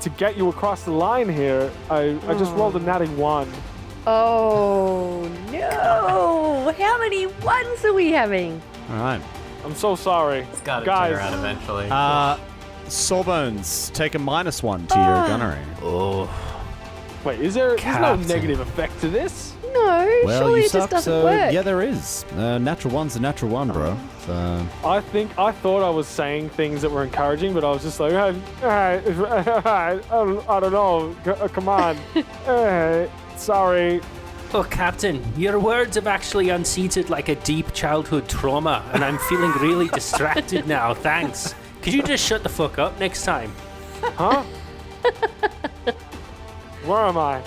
to get you across the line here. I just rolled a natty 1. Oh no! How many ones are we having? All right. I'm so sorry. It's got to Guys. turn around eventually. Sawbones, take a -1 to your gunnery. Oh, Wait, there's no Captain. negative effect to this? No, Well, surely you it suck, just doesn't so work. yeah, there is. Natural one's a natural one, bro. So, I thought I was saying things that were encouraging, but I was just like, I don't know. Come on. Sorry. Oh, Captain, your words have actually unseated like a deep childhood trauma, and I'm feeling really distracted now. Thanks. Could you just shut the fuck up next time? Huh? Where am I?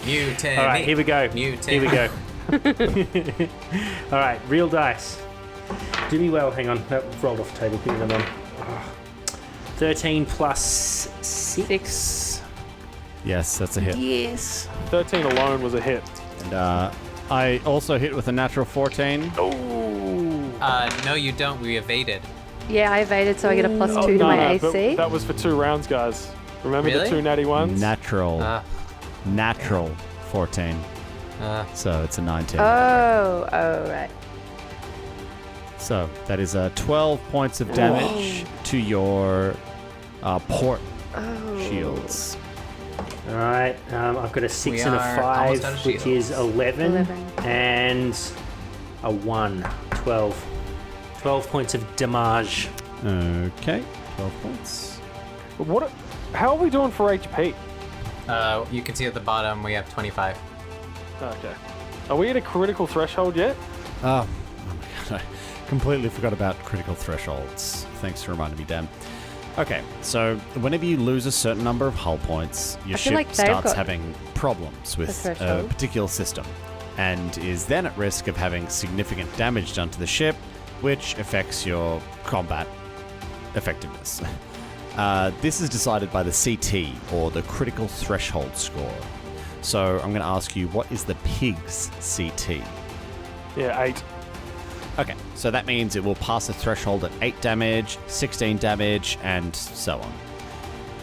Mutiny. All right, here we go. Mutiny. Here we go. All right, real dice. Do me well. Hang on. That rolled off the table. Give me them on. 13 plus 6. yes, that's a hit. Yes. 13 alone was a hit. And I also hit with a natural 14. Ooh. No, you don't. We evaded. Yeah, I evaded, so I get a +2 to my but AC. that was for 2 rounds, guys. Remember Really? the 2 natty ones? Natural. Natural 14. So it's a 19. Oh, right. So that is 12 points of damage to your port shields. All right, I've got a 6 We and a are almost out 5, of which is shields. 11, and a 1, 12. 12 points of damage. Okay, 12 points. How are we doing for HP? You can see at the bottom we have 25. Okay. Are we at a critical threshold yet? Oh my god, I completely forgot about critical thresholds. Thanks for reminding me, Dan. Okay, so whenever you lose a certain number of hull points, your I feel ship like they've starts got having problems with a a threshold. particular system, and is then at risk of having significant damage done to the ship, which affects your combat effectiveness. This is decided by the CT, or the critical threshold score. So I'm going to ask you, what is the pig's CT? Yeah, 8. Okay, so that means it will pass a threshold at 8 damage, 16 damage, and so on.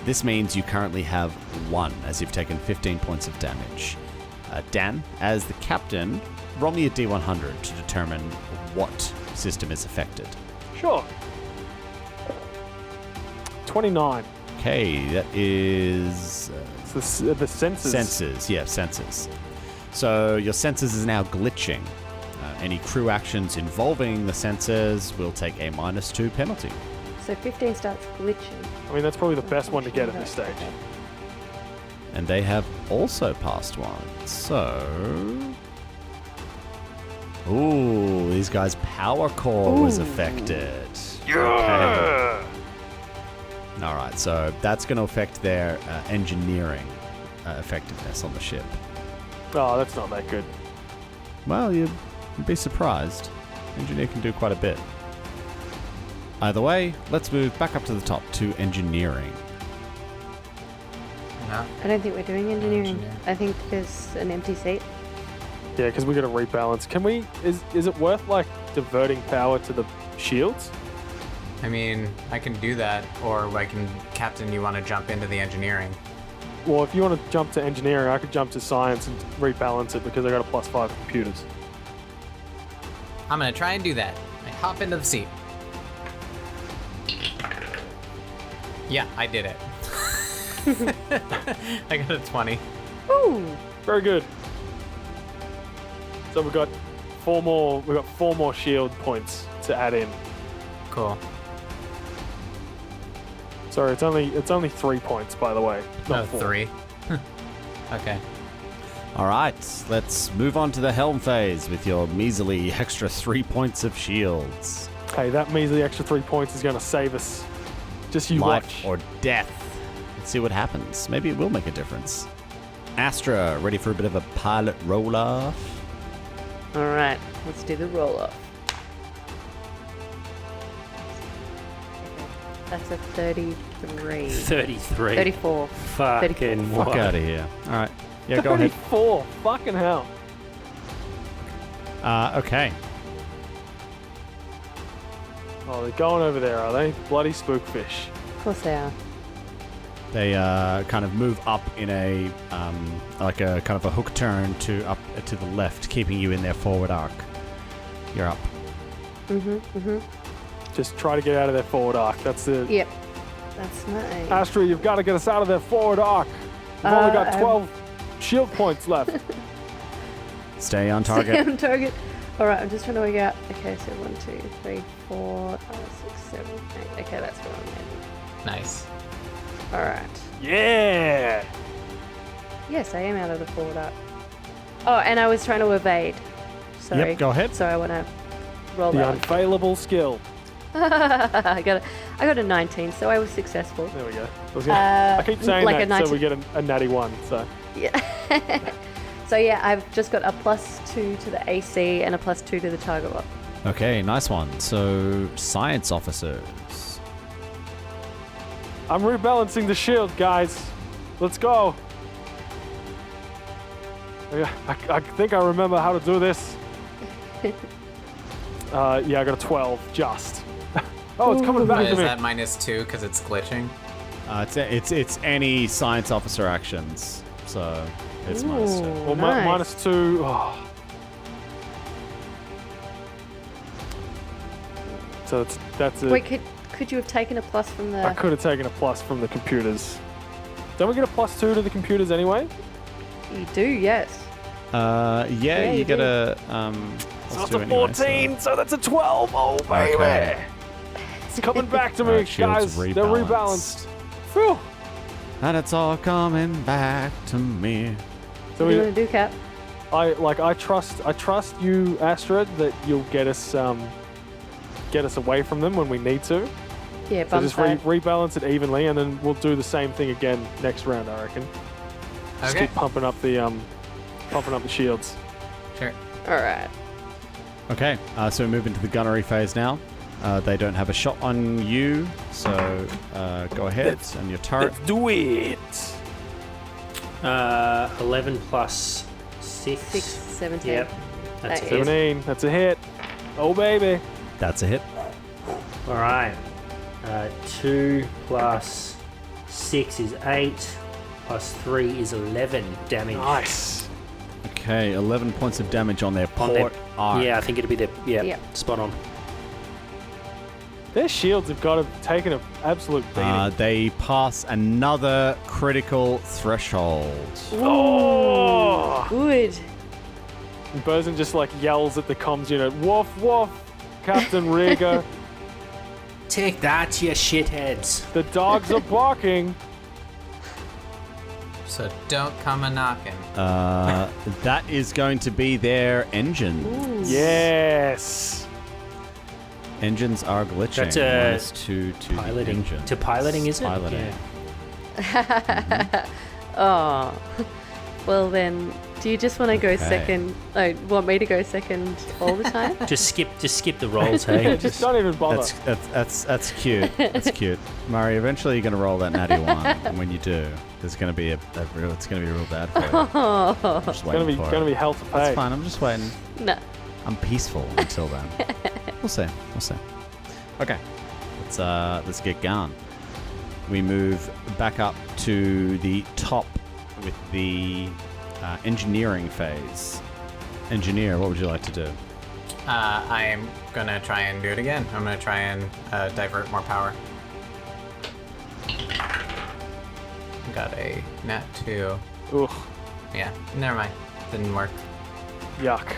This means you currently have 1, as you've taken 15 points of damage. Dan, as the captain, roll me a d100 to determine what system is affected. Sure. 29. Okay, that is... It's the sensors. Sensors, yeah, sensors. So your sensors is now glitching. Any crew actions involving the sensors will take a -2 penalty. So 15 starts glitching. I mean, that's probably the best one to get at this stage. Okay. And they have also passed 1. So... Ooh, these guys' power core was affected. Yeah! Okay. Alright, so that's going to affect their engineering effectiveness on the ship. Oh, that's not that good. Well, you'd be surprised. Engineer can do quite a bit. Either way, let's move back up to the top to engineering. No. I don't think we're doing engineering. Engineer. I think there's an empty seat. Yeah, because we got to rebalance. Can we? Is it worth like diverting power to the shields? I mean, I can do that, or I can, Captain, you want to jump into the engineering? Well, if you want to jump to engineering, I could jump to science and rebalance it because I got a +5 computers. I'm gonna try and do that. I hop into the seat. Yeah, I did it. I got a 20. Ooh! Very good. So we've got 4 more. We've got 4 more shield points to add in. Cool. Sorry, it's only 3 points, by the way. Not 4. 3. Okay. Alright, let's move on to the helm phase with your measly extra 3 points of shields. Hey, that measly extra 3 points is going to save us. Just you Life watch. or death. Let's see what happens. Maybe it will make a difference. Astra, ready for a bit of a pilot roll-off? Alright, let's do the roll off. That's a 33. 33. 34. Fucking 34. Fuck out of here. Alright. Yeah, go ahead. 34. Fucking hell. Okay. Oh, they're going over there, are they? Bloody spookfish. Of course they are. They kind of move up in a like a kind of a hook turn to up to the left, keeping you in their forward arc. You're up. Just try to get out of their forward arc. That's the... Yep. That's nice. Astra, you've got to get us out of their forward arc. We've only got 12 shield points left. Stay on Stay target. on target. Alright, I'm just trying to work out. Okay, so 1, 2, 3, 4, 6, 7, 8. Okay, that's what I'm at. Nice. Alright. Yeah! Yes, I am out of the forward arc. Oh, and I was trying to evade. Sorry. Yep, go ahead. Sorry, I want to roll The that one. unfailable skill. I got a 19, so I was successful. There we go. I keep saying like a that so 19 we get a natty 1. So Yeah. So yeah, I've just got a +2 to the AC and a +2 to the target lock. Okay, nice one. So, science officers. I'm rebalancing the shield, guys. Let's go. I think I remember how to do this. Yeah, I got a 12, just. Oh, it's coming back to Is me. that -2 because it's glitching? It's any science officer actions, so it's -2. Well, Nice. -2. Oh. So that's it. Wait, could you have taken a plus from the? I could have taken a plus from the computers. Don't we get a +2 to the computers anyway? You do, yes. Yeah, you you get do. a So plus it's 2 a anyway, 14, so that's a 12. Oh, baby. Okay. It's coming back to me, Alright, shields guys. They're rebalanced. Phew. And it's all coming back to me. So What do you want to do, Cap? I trust you, Astrid, that you'll get us away from them when we need to. Yeah, So bum just side. rebalance it evenly, and then we'll do the same thing again next round, I reckon. Just Okay. keep pumping up the shields. Sure. All right. Okay, so we move into the gunnery phase now. They don't have a shot on you, so go ahead and your turret. do it. 11 plus 6. 6, 17. Yep. That's That a hit. 17. That's a hit. Oh, baby. That's a hit. All right. 2 plus 6 is 8. Plus 3 is 11 damage. Nice. Okay, 11 points of damage on their On their- port arc. Yeah, I think it'd be the Yep. spot on. Their shields have got to have taken an absolute beating. They pass another critical threshold. Oh! Good. And Bosun just like yells at the comms unit, woof, woof, Captain Reeg, Take that, you shitheads. the dogs are barking. So don't come a knocking. That is going to be their engines. Yes. Engines are glitching. That's a -2 to the Piloting. engine. To piloting, is it? Piloting. Yeah. Oh. Well then, do you just want to go Okay. second? Oh, want me to go second all the time? Just skip the rolls, hey. Just don't even bother. That's cute. That's cute. Murray, eventually you're gonna roll that natty one, and when you do, there's gonna be it's gonna be real bad for you. I'm just It's gonna waiting be for it. hell to pay. That's fine. I'm just waiting. No. I'm peaceful until then. We'll see. Okay, let's get going. We move back up to the top with the engineering phase. Engineer, what would you like to do? I'm gonna try and do it again. I'm gonna try and divert more power. Got a nat 2. Ugh, Yeah, never mind. Didn't work. yuck.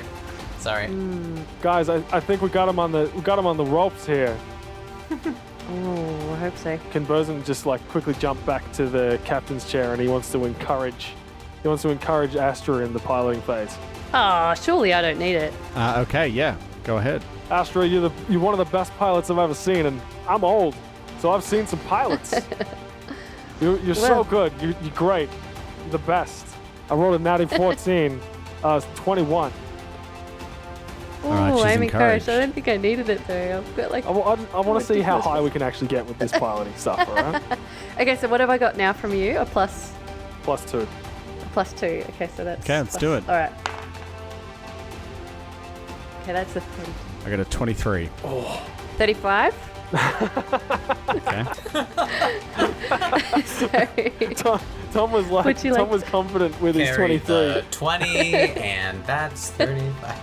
Sorry. Guys, I think we got him on the ropes here. Oh, I hope so. Can Bosun just like quickly jump back to the captain's chair, and he wants to encourage Astra in the piloting phase. Oh, surely I don't need it. Okay, yeah, go ahead. Astra, you're one of the best pilots I've ever seen, and I'm old, so I've seen some pilots. You're so Well. good. You're great. You're the best. I rolled a natty 14. 21. Oh, right, she's I'm encouraged. encouraged. I don't think I needed it though. I've got like. I want to see how ridiculous. high we can actually get with this piloting stuff, alright? Okay, so what have I got now from you? A plus +2. a +2. Okay, so that's. Okay, let's do it. All right. Okay, that's a 30. I got a 23. 35. Okay. Sorry. Tom was Would you like was confident with his Carry 23. the 20, and that's 35.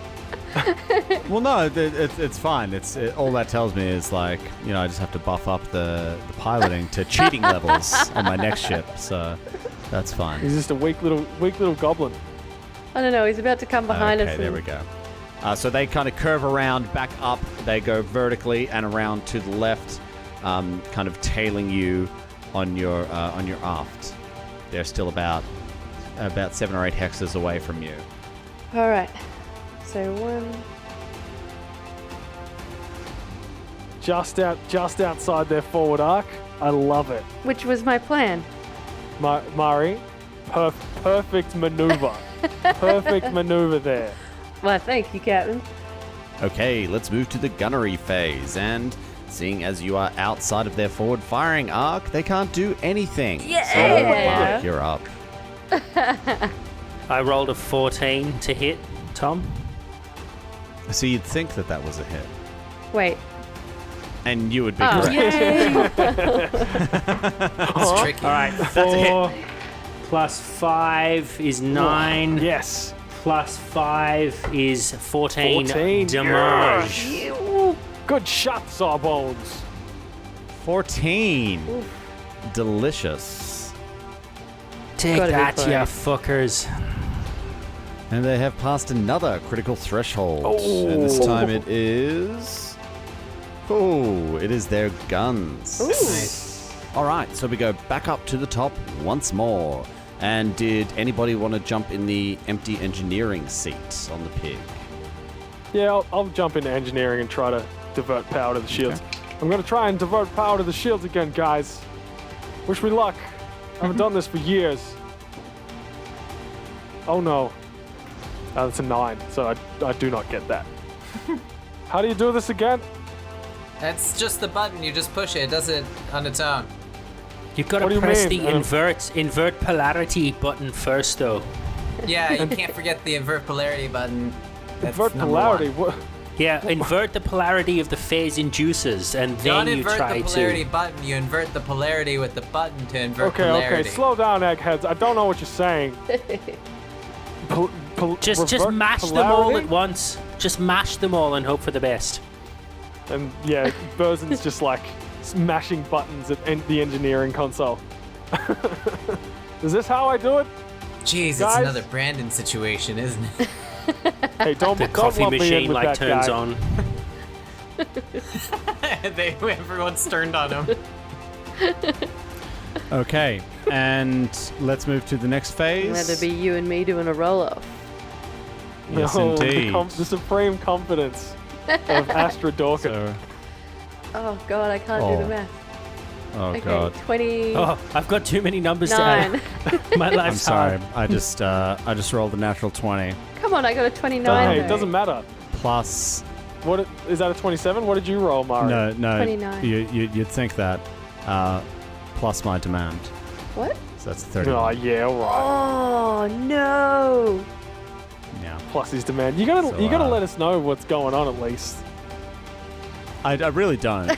Well, no, it's fine. All that tells me is like, I just have to buff up the piloting to cheating levels on my next ship. So that's fine. He's just a weak little goblin. I don't know. He's about to come behind us. Okay, there and- we go. So they kind of curve around, back up. They go vertically and around to the left, kind of tailing you on your aft. They're still about 7 or 8 hexes away from you. All right. So 1. Just outside their forward arc. I love it. Which was my plan. Mari, perfect maneuver. Perfect maneuver there. Well, thank you, Captain. Okay, let's move to the gunnery phase. And seeing as you are outside of their forward firing arc, they can't do anything. Yeah. So, Mike, you're up. I rolled a 14 to hit, Tom. So you'd think that was a hit. Wait. And you would be Oh. correct. It's tricky. All right, 4 plus 5 is 9. Yes. Plus 5 is 14, 14, damage. Good shot, Sawbones. 14. Delicious. Take Gotta be that, you close. fuckers. And they have passed another critical threshold. Oh. And this time it is... Oh, it is their guns. Nice. All right, so we go back up to the top once more. And did anybody want to jump in the empty engineering seat on the pig? Yeah, I'll jump into engineering and try to divert power to the shields. I'm going to try and divert power to the shields again, guys. Wish me luck. I haven't done this for years. Oh no. That's a 9, so I do not get that. How do you do this again? That's just the button. You just push it. It does it on its own. You've got What do to you press mean? the invert polarity button first, though. Yeah, you can't forget the invert polarity button. That's Invert number polarity. one. What? Yeah, invert the polarity of the phase inducers, and Don't then you invert try the polarity to. button. You invert the polarity with the button to invert Okay, polarity. slow down, eggheads. I don't know what you're saying. Just revert mash them all polarity? at once. Just mash them all and hope for the best. And yeah, Burzen's just like smashing buttons at the engineering console. Is this how I do it? Jeez, it's Guys? another Brandon situation, isn't it? Hey, don't The don't coffee lump me in machine with like that turns guy. on. Everyone's turned on him. Okay, and let's move to the next phase. That'd be you and me doing a roll-off. Yes, No, indeed. the supreme confidence of Astra Dorkin. So, Oh god, I can't do Oh. the math. oh Okay, god. 29. Oh, I've got too many numbers to add. My I'm life's sorry. hard. I just rolled a natural 20 Come on, I got a 29. Hey, though. it doesn't matter. plus. What is that a 27? What did you roll, Mario? No, 29. You'd think that. Plus my demand, What? so that's 30. Oh yeah, all right. Oh no! Yeah, Plus his demand. You gotta So, let us know what's going on at least. I really don't.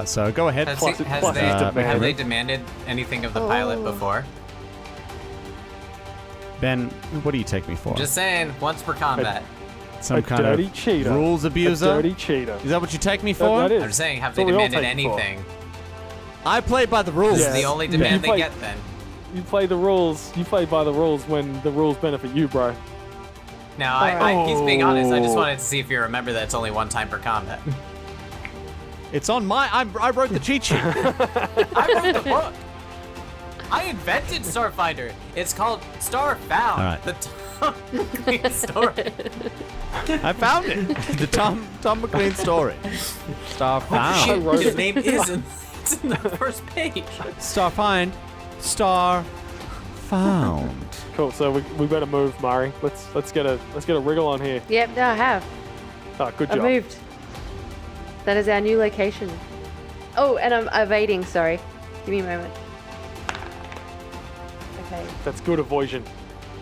So go ahead. Has, Plus he- it- has plus they, his have demand. they demanded anything of the pilot Oh. before? Ben, what do you take me for? Just saying, once per combat. Some a kind dirty of cheater. rules abuser? A dirty cheater. Is that what you take me for? That is. I'm just saying, have That's they what we all demanded take it for. anything? I play by the rules. This Yeah. is the only Yeah. demand You they play- get then. You play the rules. You play by the rules when the rules benefit you, bro. Now, he's being honest. I just Oh. wanted to see if you remember that it's only one time per combat. It's on my. I wrote the cheat sheet. I wrote the book. I invented Starfinder. It's called Starfound. All right. The Tom McLean story. I found it. The Tom McLean story. Star I Shit, found. wrote his it. name isn't. It's in the first page. Star find. Star found. Cool. So we better move, Mari. Let's get a wriggle on here. Yep, no, I have. Oh, good I job. moved. That is our new location. Oh, and I'm evading, sorry. Give me a moment. Okay. That's good avoision.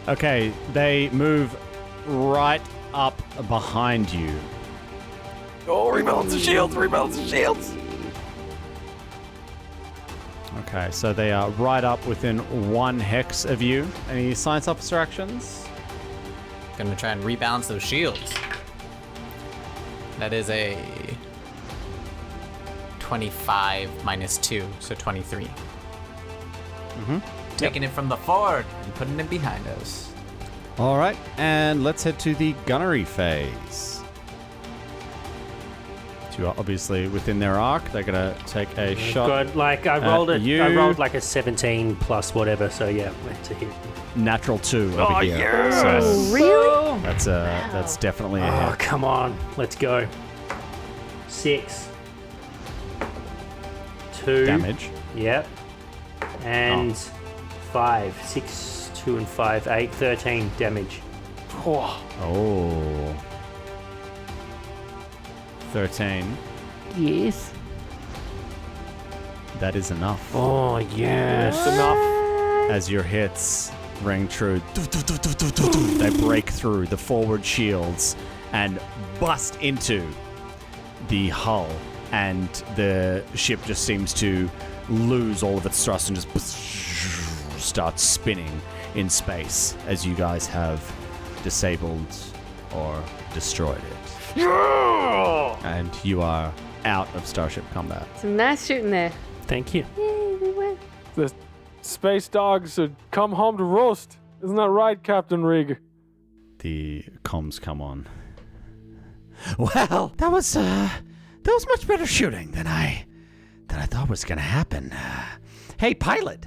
Okay, they move right up behind you. Oh, rebalance the shields. Rebalance the shields. Okay, so they are right up within 1 hex of you. Any science officer actions? Gonna try and rebalance those shields. That is a 25 minus 2, so 23. Mm-hmm. Taking it from the forward and putting it behind us. All right, and let's head to the gunnery phase. You are obviously within their arc. They're gonna take a shot. Good. Like I rolled it. you- I rolled like a 17 plus whatever. So yeah, it's a hit. Natural 2 over Oh, here. yes! So Really? that's definitely a Oh hit. come on, let's go. 6. 2 Damage. Yep. And 5. 6, 2, and 5. 8. 13 damage. Oh, Oh. 13. Yes. That is enough. Oh yes. that's enough. As your hits ring true, they break through the forward shields and bust into the hull, and the ship just seems to lose all of its thrust and just starts spinning in space as you guys have disabled or destroyed it. And you are out of Starship Combat. Some nice shooting there. Thank you. Yay, we win. The space dogs should come home to roast. Isn't that right, Captain Reeg? The comms come on. Well, that was much better shooting than I thought was gonna happen. Hey, pilot,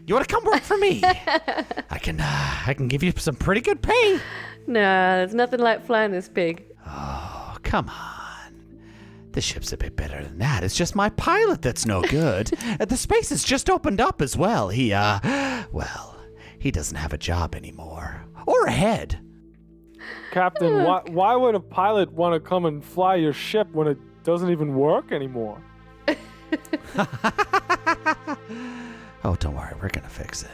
you want to come work for me? I can give you some pretty good pay. No, there's nothing like flying this big. Oh, come on. The ship's a bit better than that. It's just my pilot that's no good. The space has just opened up as well. He doesn't have a job anymore. Or a head. Captain, why would a pilot want to come and fly your ship when it doesn't even work anymore? Oh, don't worry. We're going to fix it.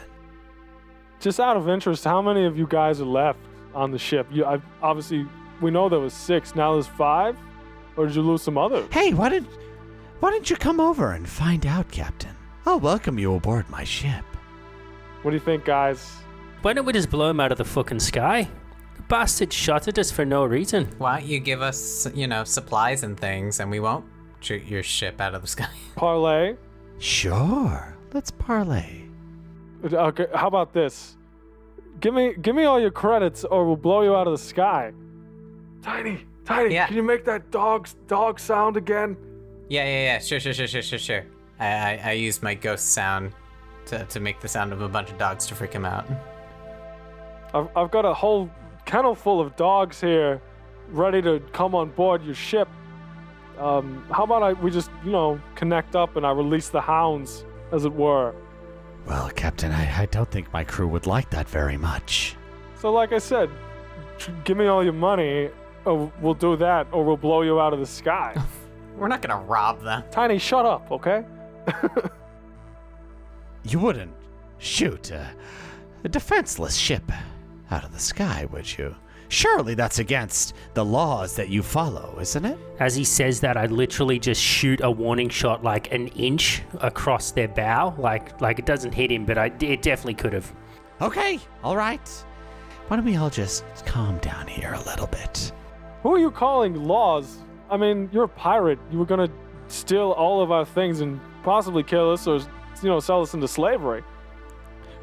Just out of interest, how many of you guys are left on the ship? Obviously, we know there was 6. Now there's 5? Or did you lose some others? Hey, why didn't you come over and find out, Captain? I'll welcome you aboard my ship. What do you think, guys? Why don't we just blow him out of the fucking sky? The bastard shot at us for no reason. Why don't you give us, supplies and things, and we won't shoot your ship out of the sky? Parlay? Sure. Let's parlay. Okay, how about this? Give me all your credits or we'll blow you out of the sky. Tiny, Yeah. Can you make that dog sound again? Yeah. Sure. I used my ghost sound to make the sound of a bunch of dogs to freak him out. I've got a whole kennel full of dogs here ready to come on board your ship. How about we just, connect up and I release the hounds, as it were. Well, Captain, I don't think my crew would like that very much. So like I said, give me all your money, or we'll do that, or we'll blow you out of the sky. We're not gonna rob them. Tiny, shut up, okay? You wouldn't shoot a defenseless ship out of the sky, would you? Surely that's against the laws that you follow, isn't it? As he says that, I literally just shoot a warning shot like an inch across their bow. Like it doesn't hit him, but it definitely could have. Okay, all right. Why don't we all just calm down here a little bit? Who are you calling laws? I mean, you're a pirate. You were gonna steal all of our things and possibly kill us or, sell us into slavery.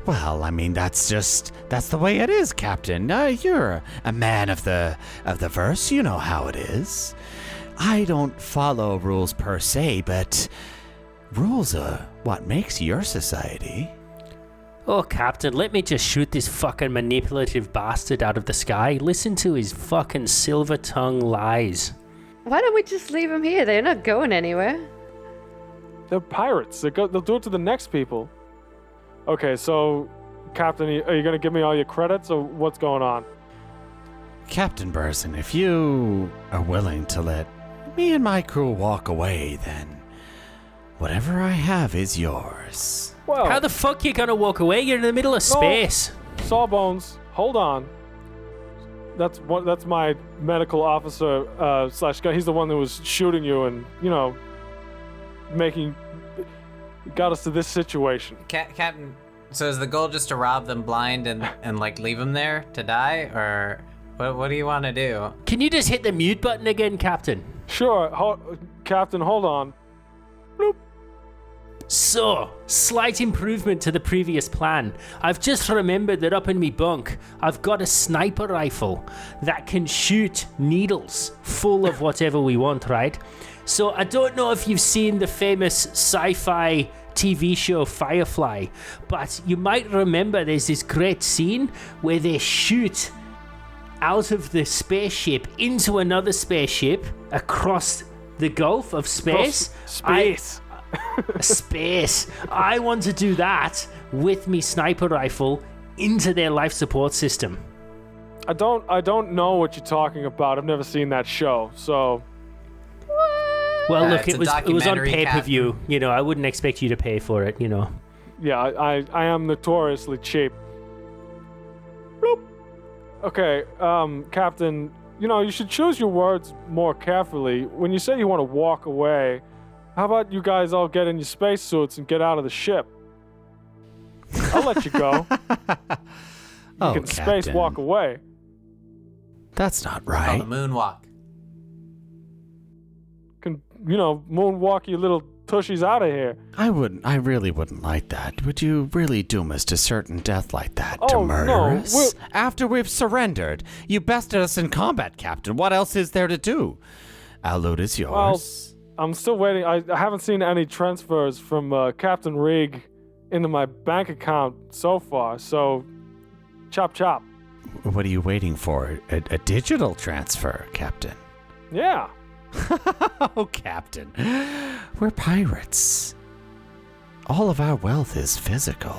Well, I mean, that's the way it is, Captain. You're a man of the verse. You know how it is. I don't follow rules per se, but rules are what makes your society. Oh, Captain, let me just shoot this fucking manipulative bastard out of the sky. Listen to his fucking silver tongue lies. Why don't we just leave them here? They're not going anywhere. They're pirates. They'll do it to the next people. Okay, so, Captain, are you going to give me all your credits, or what's going on? Captain Burson, if you are willing to let me and my crew walk away, then whatever I have is yours. Well, How the fuck you gonna walk away? You're in the middle of space. Sawbones, hold on. That's my medical officer / guy. He's the one that was shooting you and, got us to this situation. Captain, so is the goal just to rob them blind and leave them there to die, or what do you want to do? Can you just hit the mute button again, Captain? Sure, Captain, hold on. Bloop. So, slight improvement to the previous plan. I've just remembered that up in me bunk, I've got a sniper rifle that can shoot needles full of whatever we want, right? So I don't know if you've seen the famous sci-fi TV show Firefly, but you might remember there's this great scene where they shoot out of the spaceship into another spaceship across the gulf of space. Space. Space. I want to do that with me sniper rifle into their life support system. I don't know what you're talking about. I've never seen that show, so. Well, look, it's it was on documentary, pay-per-view. I wouldn't expect you to pay for it. Yeah, I am notoriously cheap. Bloop. Okay, Captain, you should choose your words more carefully. When you say you want to walk away, how about you guys all get in your spacesuits and get out of the ship? I'll let you go. You can space walk away. That's not Oh, right. the moonwalk. Can, moonwalk you little tushies out of here. I really wouldn't like that. Would you really doom us to certain death like that? To Oh, murder no, us? After we've surrendered. You bested us in combat, Captain. What else is there to do? Our loot is yours. I'm still waiting. I haven't seen any transfers from Captain Reeg into my bank account so far, so chop chop. What are you waiting for? A digital transfer, Captain? Yeah. Oh, Captain. We're pirates. All of our wealth is physical.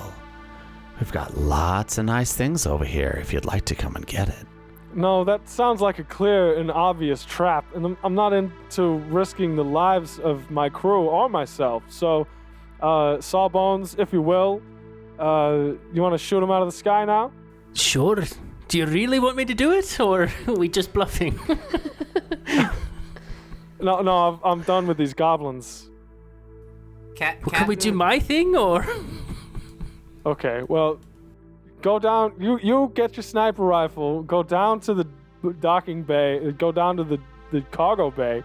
We've got lots of nice things over here if you'd like to come and get it. No, that sounds like a clear and obvious trap, and I'm not into risking the lives of my crew or myself. So, Sawbones, if you will, you want to shoot him out of the sky now? Sure. Do you really want me to do it, or are we just bluffing? No, I'm done with these goblins. Well, can we do my thing, or? Okay, well, go down. You get your sniper rifle. Go down to the docking bay. Go down to the cargo bay.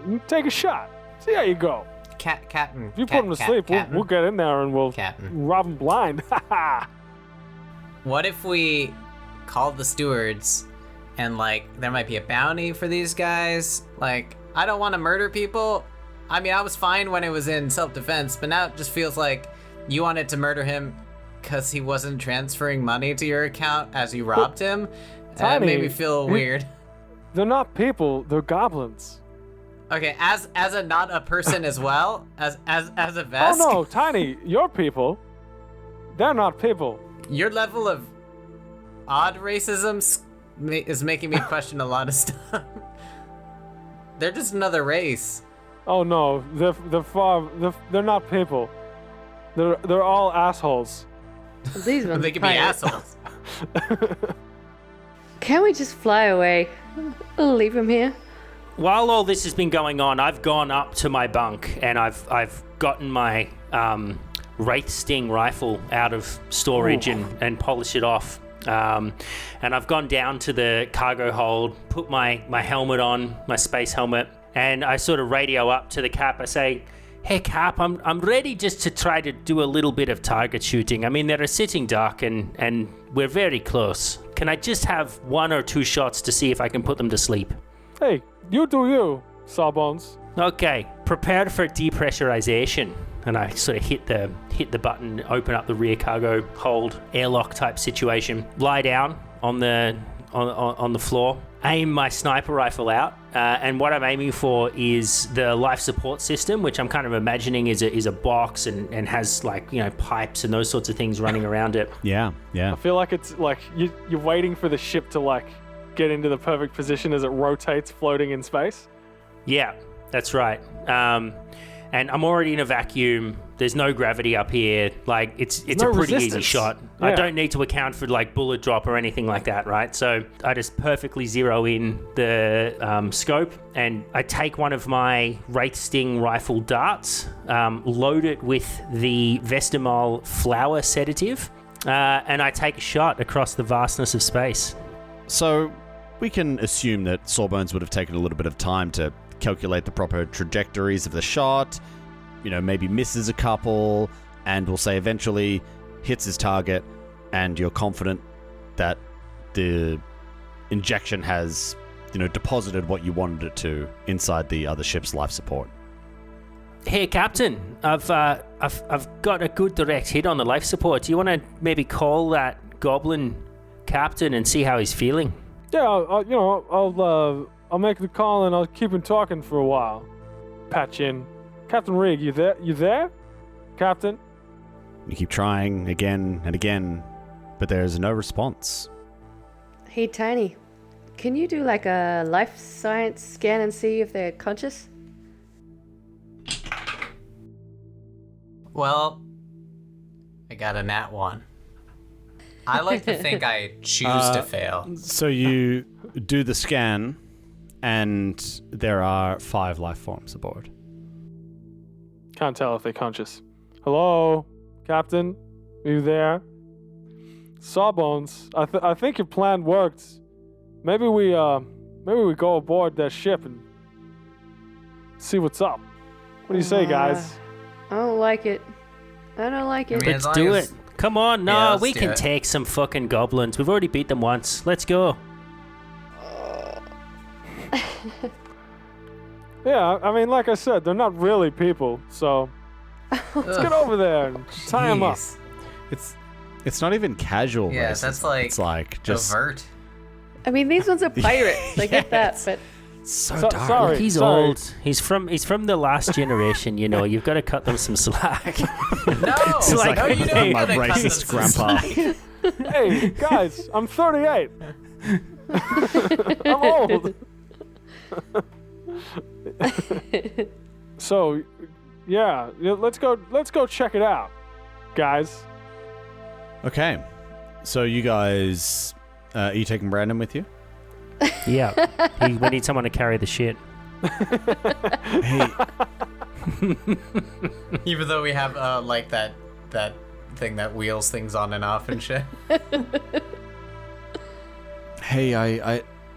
And take a shot. See how you go. Captain. If you put him to sleep, we'll get in there and we'll Captain. rob him blind. What if we called the stewards and, there might be a bounty for these guys? I don't want to murder people. I mean, I was fine when it was in self-defense, but now it just feels like you wanted to murder him because he wasn't transferring money to your account as you robbed him. That made me feel weird. They're not people. They're goblins. Okay, as a not a person as well, as a vest. Oh no, Tiny, you're people. They're not people. Your level of odd racism is making me question a lot of stuff. They're just another race. Oh no, they're not people. They're all assholes. These ones They are can be pirates. assholes. Can we just fly away? I'll leave him here. While all this has been going on, I've gone up to my bunk and I've gotten my Wraith Sting rifle out of storage and polished it off. And I've gone down to the cargo hold, put my helmet on, my space helmet, and I sort of radio up to the Cap. I say, "Hey Cap, I'm ready just to try to do a little bit of target shooting. I mean, they're a sitting duck and we're very close. Can I just have 1 or 2 shots to see if I can put them to sleep?" Hey, you do you, Sawbones. Okay, prepared for depressurization. And I sort of hit the button, open up the rear cargo hold, airlock type situation. Lie down on the floor, aim my sniper rifle out, and what I'm aiming for is the life support system, which I'm kind of imagining is a box and has pipes and those sorts of things running around it. Yeah. I feel like it's like you're waiting for the ship to get into the perfect position as it rotates, floating in space. Yeah, that's right. And I'm already in a vacuum. There's no gravity up here. It's no a pretty easy resistance. shot. Yeah. I don't need to account for bullet drop or anything like that, right? So I just perfectly zero in the scope, and I take one of my Wraith Sting rifle darts, load it with the Vestimol flower sedative, and I take a shot across the vastness of space. So we can assume that Sawbones would have taken a little bit of time to calculate the proper trajectories of the shot, maybe misses a couple, and we'll say eventually hits his target, and you're confident that the injection has, deposited what you wanted it to inside the other ship's life support. Hey, Captain, I've got a good direct hit on the life support. Do you want to maybe call that goblin captain and see how he's feeling? Yeah, I'll make the call and I'll keep him talking for a while. Patch in. Captain Reeg, you there? You there? Captain? You keep trying again and again, but there's no response. Hey, Tiny, can you do a life science scan and see if they're conscious? Well, I got a nat 1. I like to think I choose to fail. So you do the scan, and there are 5 life forms aboard. Can't tell if they're conscious. Hello, Captain? Are you there? Sawbones, I think your plan worked. Maybe we go aboard that ship and see what's up. What do you say, guys? I don't like it. I don't like it. I mean, Let's as do long it. as- Come on, no, Yeah, let's we do can it. take some fucking goblins. We've already beat them once. Let's go. Yeah, I mean, like I said, they're not really people, so let's get over there and tie them up. Jeez. It's not even casual. Yeah, racism. that's like it's like just overt. I mean, these ones are pirates. I get that, but so So- dark. sorry. Look, he's old. He's from the last generation. You know, you've got to cut them some slack. No, It's like no, you don't my gotta cut them racist some grandpa. slack. Hey, guys, I'm 38. I'm old. So, yeah, let's go check it out, guys. Okay, so you guys, are you taking Brandon with you? Yeah, we need someone to carry the shit. Hey, Even though we have like that thing that wheels things on and off and shit. hey,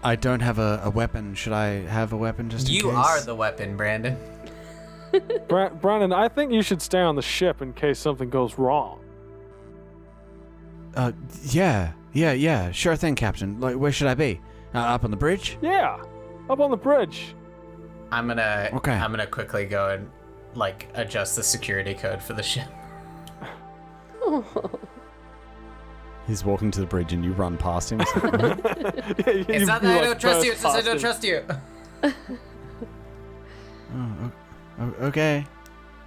I don't have a weapon. Should I have a weapon just in You case? are the weapon, Brandon. Brandon, I think you should stay on the ship in case something goes wrong. Yeah, sure thing, Captain. Like, where should I be? Up on the bridge? Yeah, up on the bridge. I'm Okay. gonna quickly go and like adjust the security code for the ship. He's walking to the bridge and you run past him. So, It's not that I don't trust you, it's just I don't trust you. okay.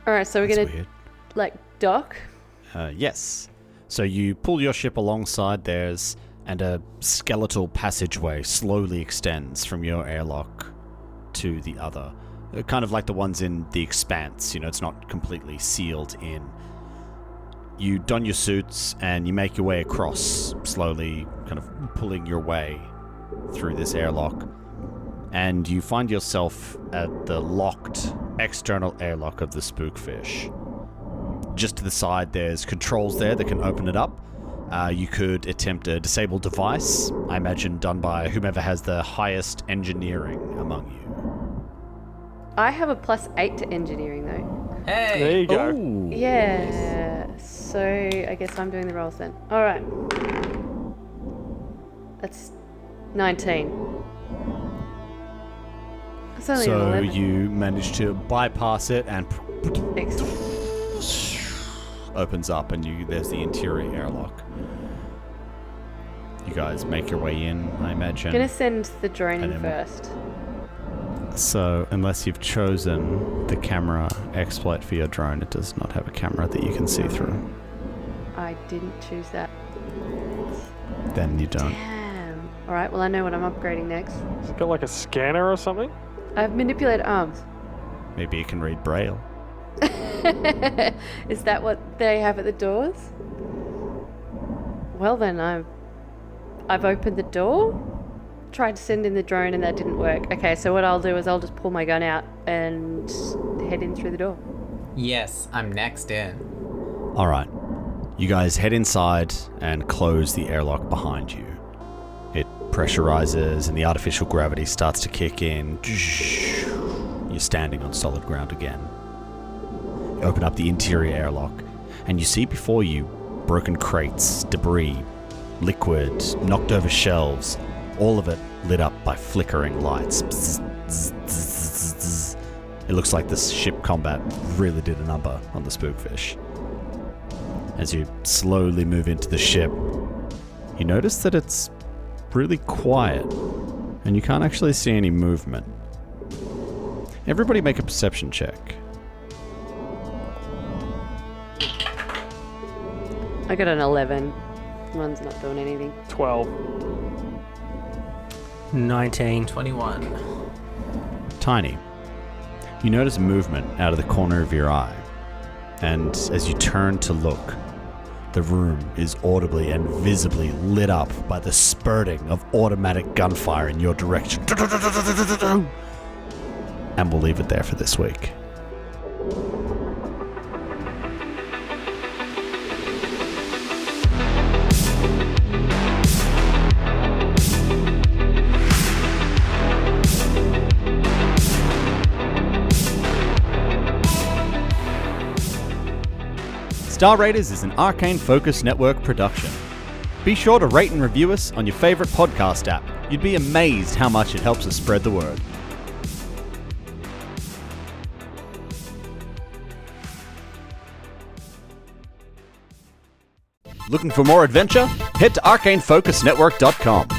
all right. So we're That's gonna weird. like dock. Yes. So you pull your ship alongside theirs, and a skeletal passageway slowly extends from your airlock to the other. Kind of like the ones in The Expanse, you know, it's not completely sealed in. You don your suits and you make your way across, slowly kind of pulling your way through this airlock. And you find yourself at the locked external airlock of the Spookfish. Just to the side, there's controls there that can open it up. You could attempt a disable device, I imagine done by whomever has the highest engineering among you. I have a +8 to engineering though. There Hey, you go. Ooh. Yeah. So I guess I'm doing the rolls then. All right. That's 19. That's only an So 11. you manage to bypass it and Excellent. opens up, and there's the interior airlock. You guys make your way in, I imagine. Gonna send the drone And in then- first. So, unless you've chosen the camera exploit for your drone, it does not have a camera that you can see through. I didn't choose that. Then you don't. Damn. All right. Well, I know what I'm upgrading next. It's got like a scanner or something. I have manipulate arms. Maybe it can read Braille. Is that what they have at the doors? Well then, I've opened the door, tried to send in the drone, and that didn't work. Okay, so what I'll do is I'll just pull my gun out and head in through the door. yes, I'm next in. Alright. You guys head inside and close the airlock behind you. It pressurizes and the artificial gravity starts to kick in. You're standing on solid ground again. You open up the interior airlock and you see before you broken crates, debris, liquid, knocked over shelves, all of it lit up by flickering lights. Bzz, bzz, bzz, bzz. It looks like this ship combat really did a number on the Spookfish. As you slowly move into the ship, you notice that it's really quiet and you can't actually see any movement. Everybody make a perception check. I got an 11. One's not doing anything. 12. 19. 21. Tiny, you notice movement out of the corner of your eye, and as you turn to look, the room is audibly and visibly lit up by the spurting of automatic gunfire in your direction. And we'll leave it there for this week. Star Raiders is an Arcane Focus Network production. Be sure to rate and review us on your favorite podcast app. You'd be amazed how much it helps us spread the word. Looking for more adventure? Head to arcanefocusnetwork.com.